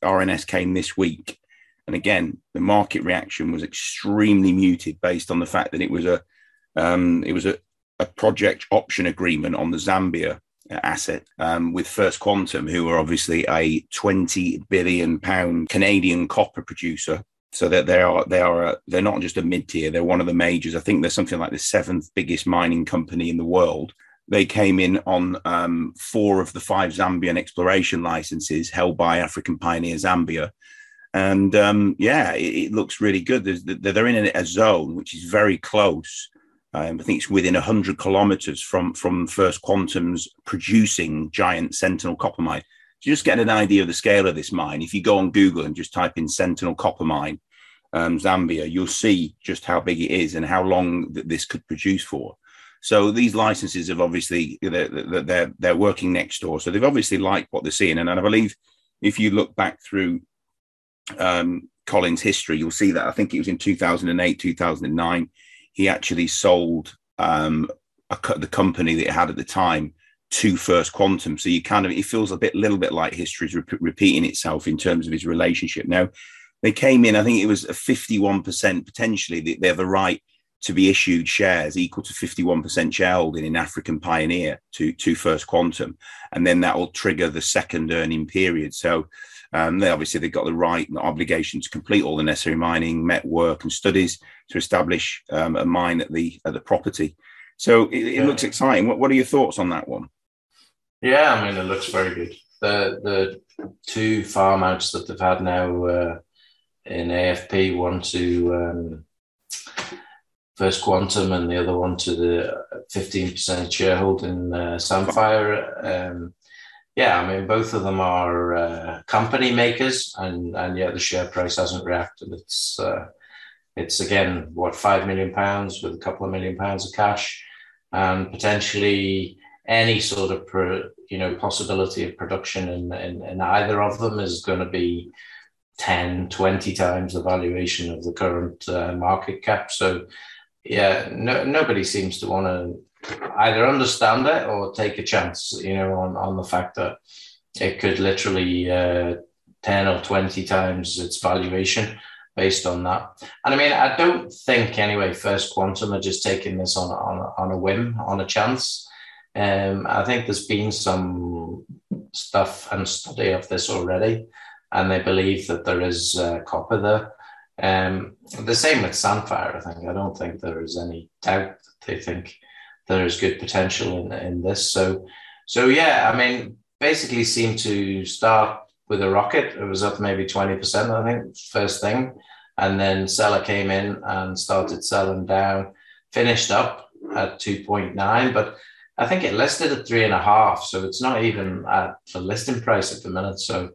RNS came this week. And again, the market reaction was extremely muted based on the fact that it was a project option agreement on the Zambia asset with First Quantum, who are obviously a 20 billion pound Canadian copper producer. So that they're not just a mid-tier, they're one of the majors. I think they're something like the 7th biggest mining company in the world. They came in on 4 of the 5 Zambian exploration licenses held by African Pioneer Zambia. And it looks really good. They're in a zone which is very close. I think it's within 100 kilometers from First Quantum's producing giant Sentinel copper mine. So just get an idea of the scale of this mine. If you go on Google and just type in Sentinel copper mine, Zambia, you'll see just how big it is and how long this could produce for. So these licenses have obviously, they're working next door. So they've obviously liked what they're seeing. And I believe if you look back through Colin's history, you'll see that I think it was in 2008, 2009, he actually sold the company that it had at the time to First Quantum. So it feels little bit like history's repeating itself in terms of his relationship. Now, they came in, I think it was a 51% potentially, they have the right to be issued shares equal to 51% shareholding in African Pioneer to First Quantum. And then that will trigger the second earning period. So they've got the right and the obligation to complete all the necessary mining, met work and studies to establish a mine at the property. So it looks exciting. What are your thoughts on that one? Yeah, I mean, it looks very good. The 2 farm outs that they've had now in AFP, one to First Quantum and the other one to the 15% shareholding Sandfire. I mean, both of them are company makers, and yet the share price hasn't reacted. It's again, £5 million with a couple of £1 million of cash, and potentially any sort of possibility of production in either of them is going to be 10, 20 times the valuation of the current market cap. So nobody seems to want to either understand it or take a chance, on the fact that it could literally 10 or 20 times its valuation based on that. And I mean, I don't think anyway, First Quantum are just taking this on a whim, on a chance. I think there's been some stuff and study of this already, and they believe that there is copper there. The same with Sandfire, I think. I don't think there is any doubt that they think there is good potential in this. So I mean, basically seemed to start with a rocket. It was up maybe 20%, I think, first thing. And then seller came in and started selling down, finished up at 2.9, but I think it listed at 3.5. So it's not even at the listing price at the minute. So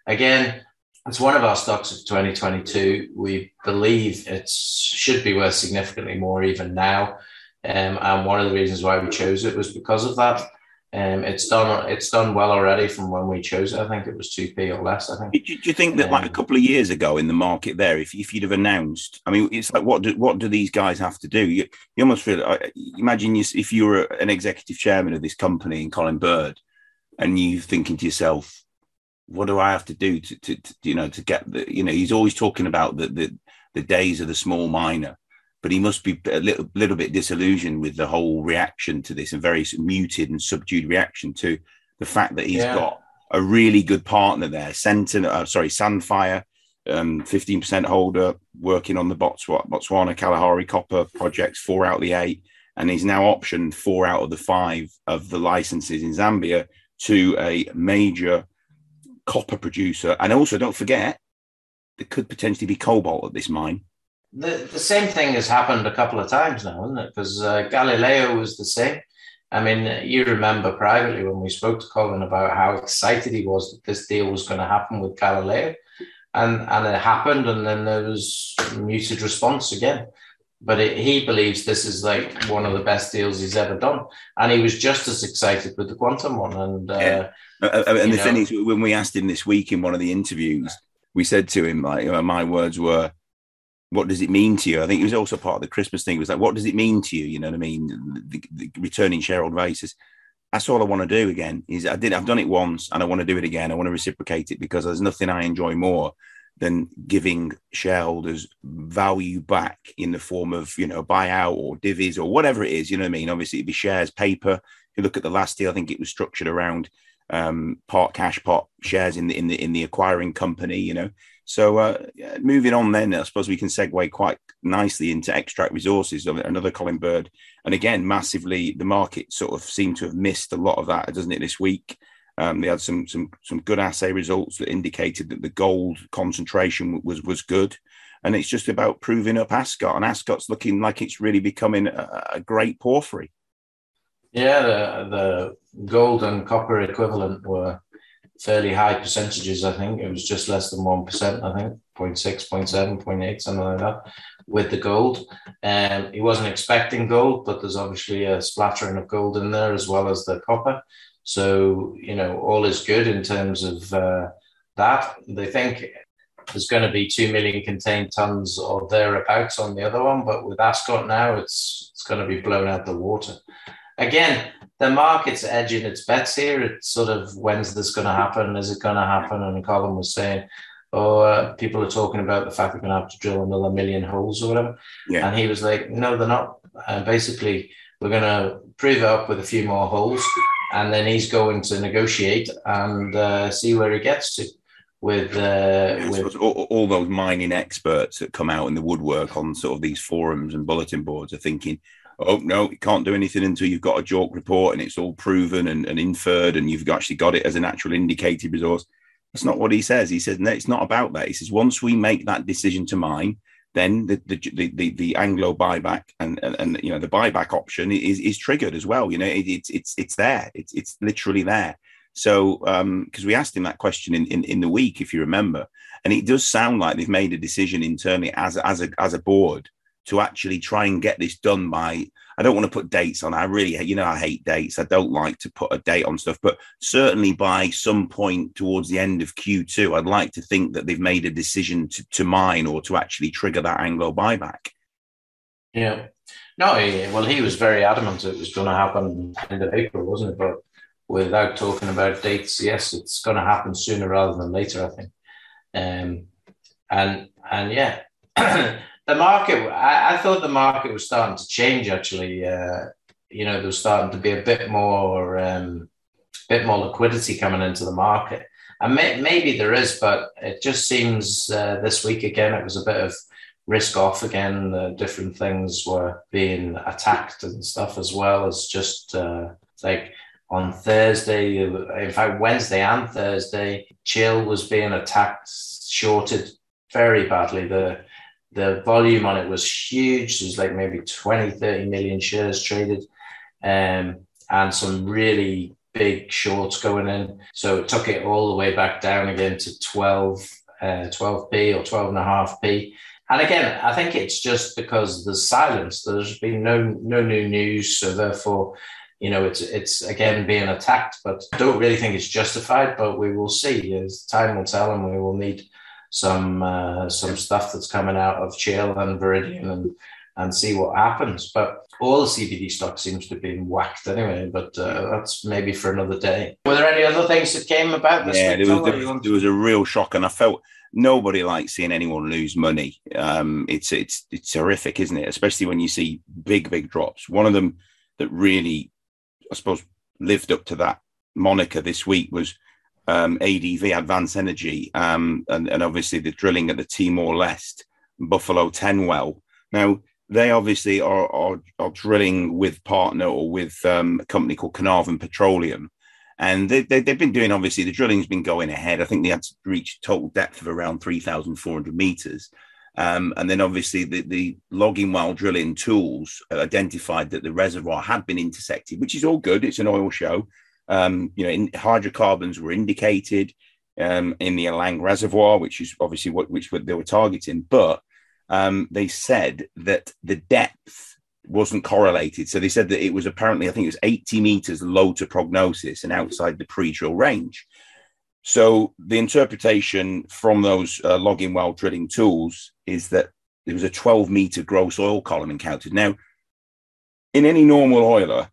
again, it's one of our stocks of 2022. We believe it should be worth significantly more even now. And one of the reasons why we chose it was because of that. It's done well already from when we chose it. I think it was 2p or less, I think. Do you think that like a couple of years ago in the market there, if you'd have announced, I mean, it's like, what do these guys have to do? You almost feel, imagine if you were an executive chairman of this company in Colin Bird, and you thinking to yourself, what do I have to do to get he's always talking about the days of the small miner, but he must be a little bit disillusioned with the whole reaction to this, and very muted and subdued reaction to the fact that he's got a really good partner there, Sandfire, 15% holder, working on the Botswana Kalahari copper projects, 4 out of the 8, and he's now optioned 4 out of the 5 of the licenses in Zambia to a major copper producer. And also, don't forget, there could potentially be cobalt at this mine. The same thing has happened a couple of times now, isn't it? Because Galileo was the same. I mean, you remember privately when we spoke to Colin about how excited he was that this deal was going to happen with Galileo, and it happened, and then there was muted response again. But he believes this is like one of the best deals he's ever done, and he was just as excited with the quantum one. And and the thing is, when we asked him this week in one of the interviews, we said to him, like, my words were, "What does it mean to you?" I think it was also part of the Christmas thing. It was like, "What does it mean to you?" You know what I mean? The returning shareholder basis. That's all I want to do again. I've done it once, and I want to do it again. I want to reciprocate it, because there's nothing I enjoy more than giving shareholders value back in the form of, buyout or divvies or whatever it is. You know what I mean? Obviously, it'd be shares, paper. If you look at the last deal, I think it was structured around part cash, part shares in the acquiring company. So moving on, then I suppose we can segue quite nicely into Extract Resources, another Colin Bird, and again, massively the market sort of seemed to have missed a lot of that, doesn't it, this week? They had some good assay results that indicated that the gold concentration was good, and it's just about proving up Ascot, and Ascot's looking like it's really becoming a great porphyry. Yeah, the gold and copper equivalent were fairly high percentages. I think it was just less than 1%. I think 0.6, 0.7, 0.8, something like that, with the gold. He wasn't expecting gold, but there's obviously a splattering of gold in there as well as the copper. So, all is good in terms of that. They think there's going to be 2 million contained tons or thereabouts on the other one, but with Ascot now, it's going to be blown out the water. Again, the market's edging its bets here. It's sort of, when's this going to happen? Is it going to happen? And Colin was saying, people are talking about the fact we're going to have to drill another 1 million holes or whatever. Yeah. And he was like, no, they're not. Basically, we're going to prove it up with a few more holes. And then he's going to negotiate and see where he gets to with all those mining experts that come out in the woodwork on sort of these forums and bulletin boards are thinking, oh, no, you can't do anything until you've got a JORC report and it's all proven and inferred and you've actually got it as an actual indicated resource. That's not what he says. He says, no, it's not about that. He says, once we make that decision to mine, then the Anglo buyback and the buyback option is triggered as well. It's there. It's literally there. So because we asked him that question in the week, if you remember, and it does sound like they've made a decision internally as a board to actually try and get this done by, I don't want to put dates on. I really, I hate dates. I don't like to put a date on stuff, but certainly by some point towards the end of Q2, I'd like to think that they've made a decision to mine or to actually trigger that Anglo buyback. Yeah. No, he was very adamant it was going to happen end of April, wasn't it? But without talking about dates, yes, it's going to happen sooner rather than later, I think. And yeah, the market, I thought the market was starting to change, actually. There was starting to be a bit more liquidity coming into the market. And maybe there is, but it just seems this week again, it was a bit of risk off again. Different things were being attacked and stuff, as well as just like on Thursday, in fact, Wednesday and Thursday, Chill was being attacked, shorted very badly. The volume on it was huge. There's like maybe 20, 30 million shares traded, and some really big shorts going in. So it took it all the way back down again to 12p or 12.5p. And again, I think it's just because there's silence. There's been no new news. So therefore, it's again being attacked, but I don't really think it's justified, but we will see. As time will tell, and we will need some stuff that's coming out of Chill and Viridian and see what happens. But all the CBD stock seems to have been whacked anyway, but that's maybe for another day. Were there any other things that came about this week? There was a real shock, and I felt nobody likes seeing anyone lose money. It's horrific, isn't it? Especially when you see big drops. One of them that really, I suppose, lived up to that moniker this week was ADV, Advanced Energy, and obviously the drilling at the Timor-Leste Buffalo 10 well. Now, they obviously are drilling with partner or with a company called Carnarvon Petroleum. And they've been doing, obviously, the drilling's been going ahead. I think they had to reach total depth of around 3,400 meters. And then obviously the logging while drilling tools identified that the reservoir had been intersected, which is all good. It's an oil show. Hydrocarbons were indicated in the Alang reservoir, which is obviously what they were targeting. But they said that the depth wasn't correlated. So they said that it was apparently, I think it was 80 meters low to prognosis and outside the pre-drill range. So the interpretation from those logging while drilling tools is that there was a 12-meter gross oil column encountered. Now, in any normal oiler,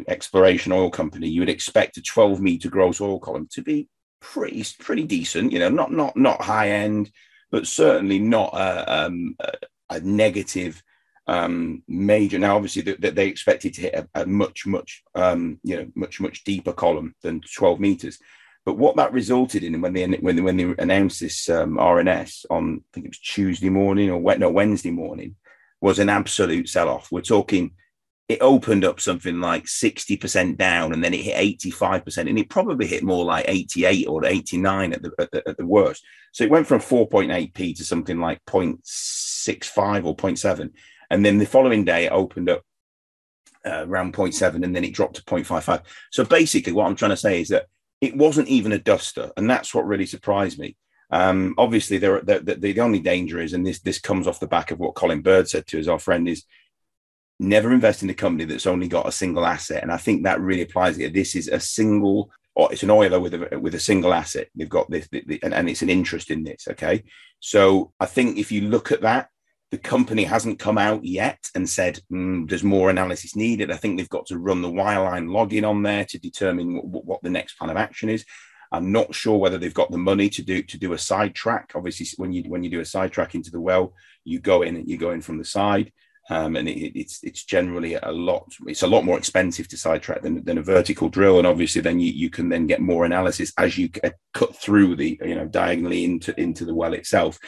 exploration oil company, you would expect a 12-meter gross oil column to be pretty decent. Not high end, but certainly not a negative major. Now, obviously, they expected to hit a much deeper column than 12 meters. But what that resulted in, when they announced this RNS on, I think it was Tuesday morning or Wednesday morning, was an absolute sell-off. We're talking, it opened up something like 60% down, and then it hit 85%, and it probably hit more like 88 or 89 at the worst. So it went from 4.8p to something like 0.65 or 0.7, and then the following day it opened up around 0.7, and then it dropped to 0.55. So basically, what I'm trying to say is that it wasn't even a duster, and that's what really surprised me. Obviously, the only danger is, and this comes off the back of what Colin Bird said to us, our friend, is never invest in a company that's only got a single asset. And I think that really applies here. This is it's an oiler with a single asset. They've got this, and it's an interest in this. Okay, so I think if you look at that, the company hasn't come out yet and said there's more analysis needed. I think they've got to run the wireline login on there to determine what the next plan of action is. I'm not sure whether they've got the money to do a sidetrack. Obviously, when you do a sidetrack into the well, you go in from the side, and it's generally a lot more expensive to sidetrack than a vertical drill. And obviously, then you can then get more analysis as you cut through the diagonally into the well itself.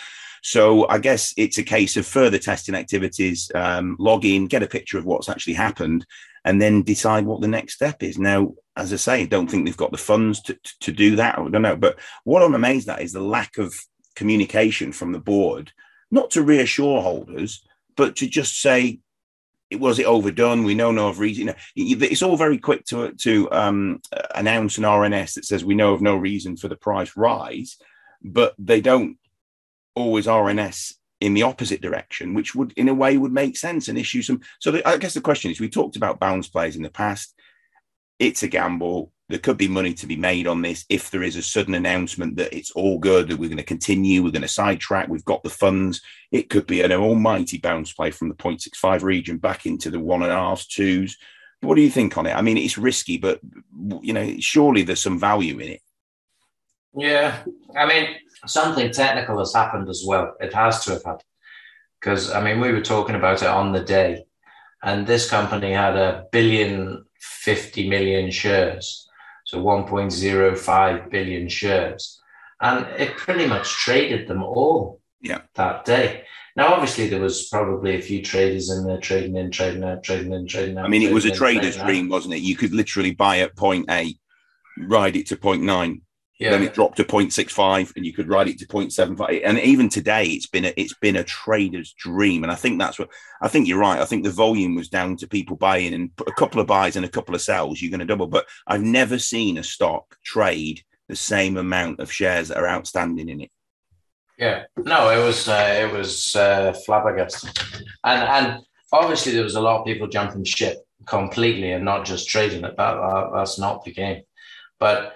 So I guess it's a case of further testing activities, log in, get a picture of what's actually happened, and then decide what the next step is. Now, as I say, I don't think they've got the funds to do that. I don't know. But what I'm amazed at is the lack of communication from the board, not to reassure holders, but to just say, was it overdone? We know no of reason. It's all very quick to announce an RNS that says we know of no reason for the price rise, but they don't always RNS in the opposite direction, which would, in a way, would make sense and issue some. So I guess the question is, we talked about bounce plays in the past. It's a gamble. There could be money to be made on this if there is a sudden announcement that it's all good, that we're going to continue, we're going to sidetrack, we've got the funds. It could be an almighty bounce play from the 0.65 region back into the 1.5s, 2s. What do you think on it? I mean, it's risky, but surely there's some value in it. Yeah, I mean, something technical has happened as well. It has to have had, because we were talking about it on the day, and this company had 1,050 million shares, so 1.05 billion shares, and it pretty much traded them all that day. Now, obviously, there was probably a few traders in there trading in, trading out, trading in, trading out. I mean, it was a trader's dream, wasn't it? You could literally buy at 0.8, ride it to 0.9. Yeah. Then it dropped to 0.65, and you could ride it to 0.75. And even today, it's been a trader's dream. And I think you're right. I think the volume was down to people buying, and a couple of buys and a couple of sells, you're going to double. But I've never seen a stock trade the same amount of shares that are outstanding in it. Yeah, no, it was flabbergasting, and obviously there was a lot of people jumping ship completely and not just trading it. That's not the game, but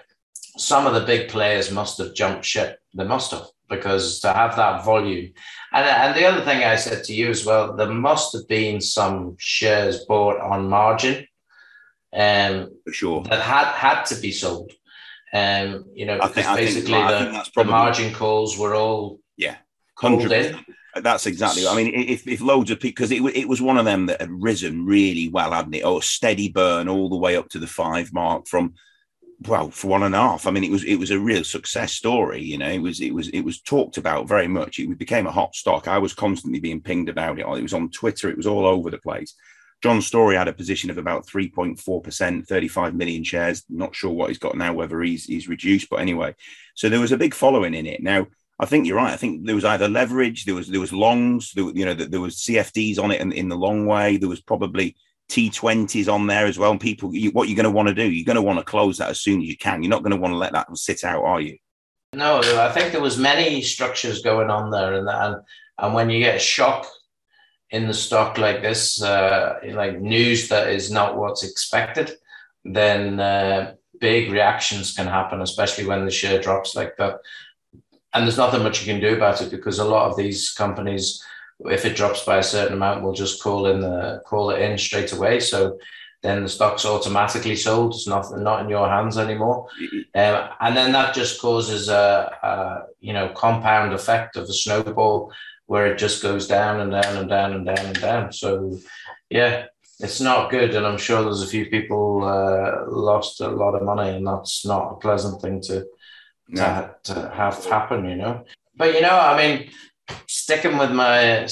some of the big players must have jumped ship. They must have, because to have that volume. And the other thing I said to you as well, there must have been some shares bought on margin, for sure, that had to be sold. Because basically the margin calls were all called in. That's exactly. I mean, if loads of people, because it was one of them that had risen really well, hadn't it? Oh, steady burn all the way up to the 5 mark from. Well, for 1.5. I mean, it was a real success story. It was talked about very much. It became a hot stock. I was constantly being pinged about it. It was on Twitter. It was all over the place. John Story had a position of about 3.4%, 35 million shares. Not sure what he's got now, whether he's reduced, but anyway. So there was a big following in it. Now, I think you're right. I think there was either leverage, there was longs, there was CFDs on it in the long way. There was probably T20s on there as well. And people, what you're going to want to do, you're going to want to close that as soon as you can. You're not going to want to let that sit out, are you? No, I think there was many structures going on there, and when you get a shock in the stock like this, like news that is not what's expected, then big reactions can happen, especially when the share drops like that. And there's nothing much you can do about it, because a lot of these companies, if it drops by a certain amount, will just call it in straight away. So then the stock's automatically sold. It's not in your hands anymore. And then that just causes a compound effect of a snowball, where it just goes down and down and down and down and down. So yeah, it's not good. And I'm sure there's a few people lost a lot of money, and that's not a pleasant thing to have happen, But, I mean, sticking with my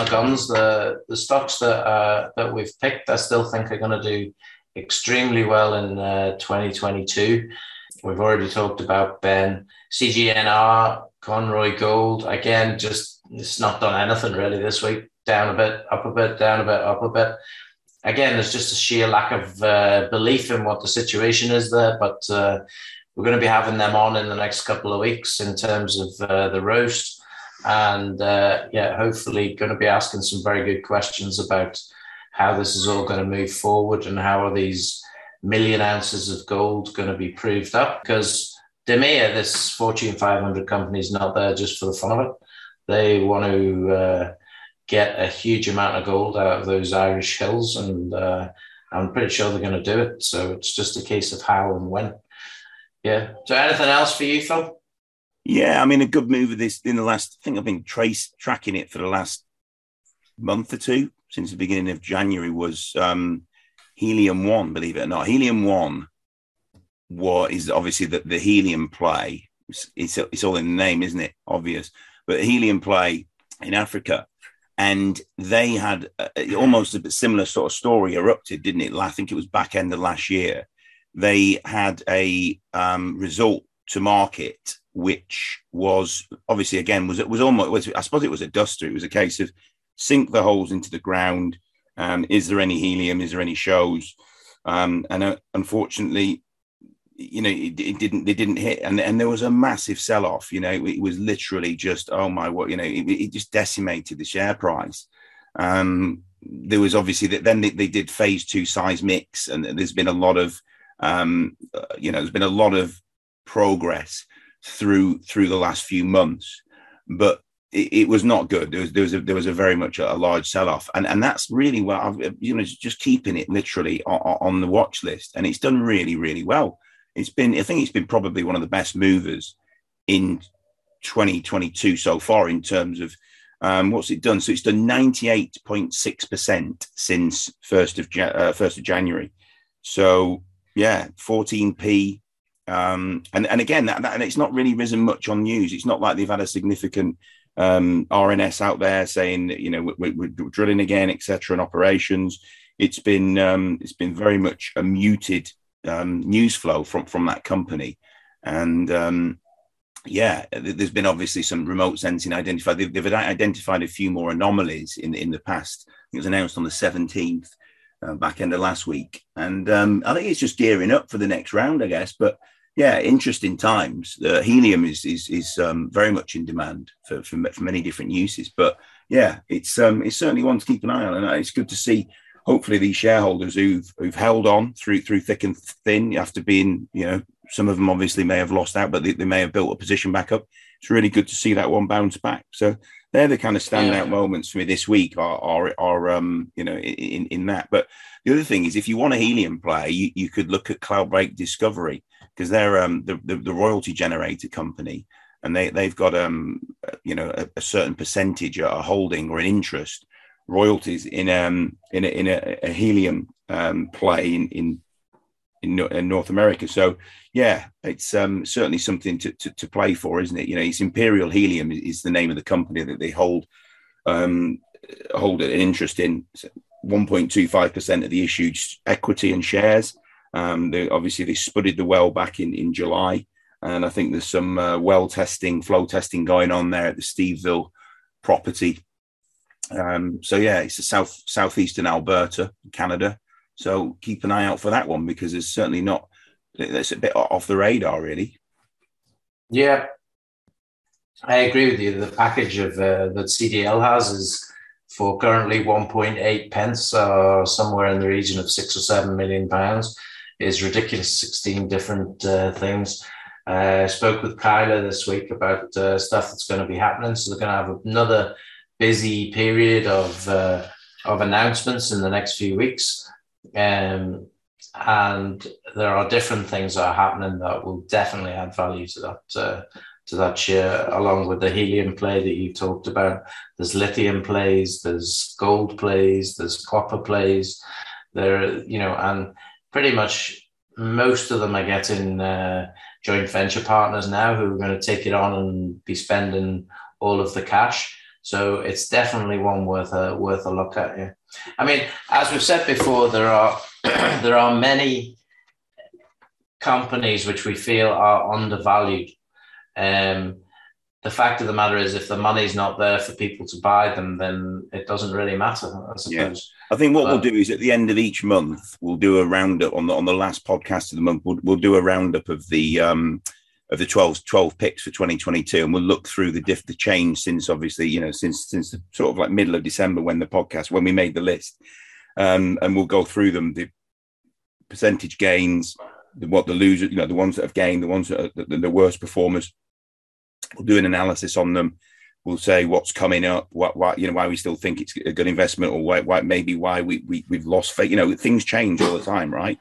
guns, the stocks that we've picked, I still think are going to do extremely well in 2022. We've already talked about Ben, CGNR, Conroy Gold. Again, it's not done anything really this week. Down a bit, up a bit, down a bit, up a bit. Again, there's just a sheer lack of belief in what the situation is there. But we're going to be having them on in the next couple of weeks in terms of the roast. And hopefully going to be asking some very good questions about how this is all going to move forward, and how are these million ounces of gold going to be proved up. Because DEMIA, this Fortune 500 company, is not there just for the fun of it. They want to get a huge amount of gold out of those Irish hills, and I'm pretty sure they're going to do it. So it's just a case of how and when. Yeah. So anything else for you, Phil? Yeah, I mean, a good move of this in the last, I think I've been tracking it for the last month or two, since the beginning of January, was Helium 1, believe it or not. Helium 1 is obviously the helium play. It's all in the name, isn't it? Obvious. But helium play in Africa. And they had almost a similar sort of story erupted, didn't it? I think it was back end of last year. They had a result to market, which was obviously, again, was almost, I suppose it was a duster. It was a case of sink the holes into the ground. Is there any helium? Is there any shows? And unfortunately, they didn't hit, and there was a massive sell-off. It was literally just, oh my, what, it just decimated the share price. There was obviously that. Then they did phase 2 seismics, and there's been a lot of, there's been a lot of progress through the last few months, but it was not good. There was a very much a large sell-off, and that's really what I've, just keeping it literally on the watch list, and it's done really, really well. I think it's been probably one of the best movers in 2022 so far in terms of what's it done. So it's done 98.6% since 1st of January. So yeah, 14p. And again, and it's not really risen much on news. It's not like they've had a significant RNS out there saying that we're drilling again, etc. and operations. It's been very much a muted news flow from that company, and there's been obviously some remote sensing identified. They've identified a few more anomalies in the past. It was announced on the 17th, back end of last week, and I think it's just gearing up for the next round, I guess. But yeah, interesting times. Helium is very much in demand for many different uses. But yeah, it's certainly one to keep an eye on, and it's good to see. Hopefully, these shareholders who've held on through thick and thin, after being, some of them obviously may have lost out, but they may have built a position back up. It's really good to see that one bounce back. So they're the kind of standout moments for me this week. Are in that. But the other thing is, if you want a helium play, you could look at Cloudbreak Discovery, because they're the royalty generator company, and they've got a certain percentage, a holding or an interest royalties in a helium play in North America. So yeah, it's certainly something to play for, isn't it? It's Imperial Helium is the name of the company that they hold an interest in. 1.25% of the issued equity and shares. They spudded the well back in July. And I think there's some flow testing going on there at the Steveville property. So yeah, it's a southeastern Alberta, Canada. So keep an eye out for that one, because it's certainly not, it's a bit off the radar, really. Yeah, I agree with you. The package of that CDL has is for currently 1.8 pence, or somewhere in the region of £6 or £7 million, is ridiculous. 16 different things. I spoke with Kyla this week about stuff that's going to be happening. So they're going to have another busy period of announcements in the next few weeks. And there are different things that are happening that will definitely add value to that share, along with the helium play that you talked about. There's lithium plays, there's gold plays, there's copper plays. And pretty much most of them are getting joint venture partners now who are going to take it on and be spending all of the cash. So it's definitely one worth a look at. Yeah. I mean, as we've said before, there are many companies which we feel are undervalued. The fact of the matter is, if the money's not there for people to buy them, then it doesn't really matter, I suppose. Yeah. I think what we'll do is, at the end of each month, we'll do a roundup on the last podcast of the month. We'll do a roundup of the 12 picks for 2022, and we'll look through the change since, obviously, since the sort of like middle of December when we made the list, and we'll go through them, the percentage gains, what the losers, the ones that have gained, the ones that are the worst performers. We'll do an analysis on them. We'll say what's coming up, why we still think it's a good investment, or why we've lost faith. Things change all the time, right?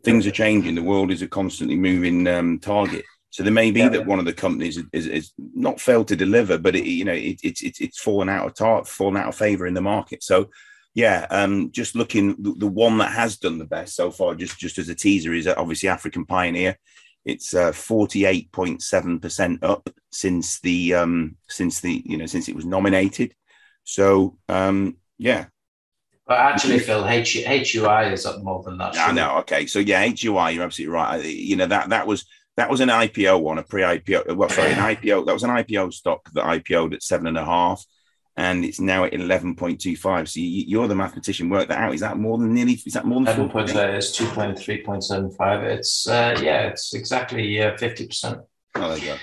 Things are changing. The world is a constantly moving target. So there may be that one of the companies is not failed to deliver, but it's fallen out of favor in the market. So just looking, the one that has done the best so far, just as a teaser, is obviously African Pioneer. It's 48.7% up since it was nominated. So But actually, Phil, HUI is up more than that. I know. Okay, so HUI, you're absolutely right. That was an IPO one, a pre-IPO. Well, sorry, an IPO. That was an IPO stock that IPO'd at 7.5, and it's now at 11.25. So you're the mathematician. Work that out. Is that more than 11.8? It's 2.3.75. It's exactly 50%. Oh, there you go.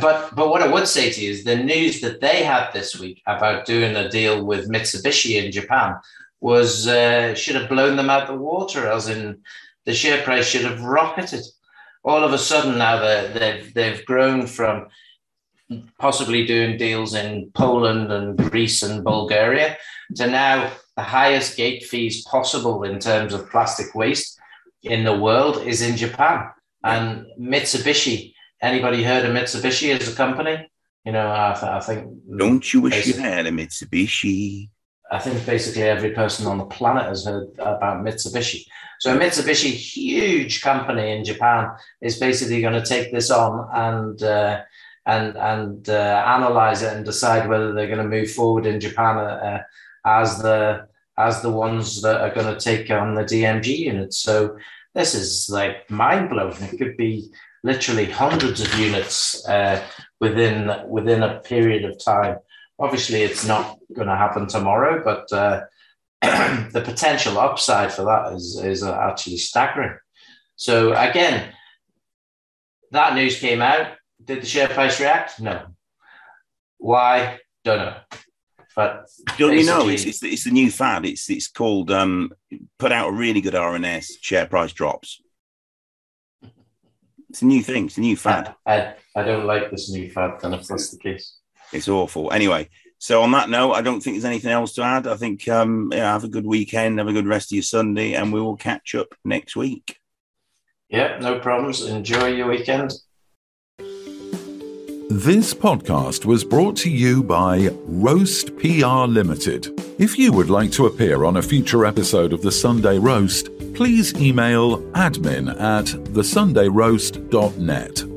But what I would say to you is the news that they had this week about doing a deal with Mitsubishi in Japan should have blown them out the water, as in the share price should have rocketed. All of a sudden now they've grown from possibly doing deals in Poland and Greece and Bulgaria to now the highest gate fees possible in terms of plastic waste in the world is in Japan. And Mitsubishi, anybody heard of Mitsubishi as a company? I think... Don't you wish you had a Mitsubishi? I think basically every person on the planet has heard about Mitsubishi. So Mitsubishi, huge company in Japan, is basically going to take this on and analyze it and decide whether they're going to move forward in Japan as the ones that are going to take on the DMG units. So this is like mind blowing. It could be literally hundreds of units within a period of time. Obviously, it's not going to happen tomorrow, but the potential upside for that is actually staggering. So again, that news came out. Did the share price react? No. Why? Don't know. But don't you know? It's the new fad. It's called put out a really good RNS, share price drops. It's a new thing. It's a new fad. I don't like this new fad. Then if that's the case. It's awful. Anyway, so on that note, I don't think there's anything else to add. I think have a good weekend, have a good rest of your Sunday, and we will catch up next week. Yeah, no problems. Enjoy your weekend. This podcast was brought to you by Roast PR Limited. If you would like to appear on a future episode of The Sunday Roast, please email admin@thesundayroast.net.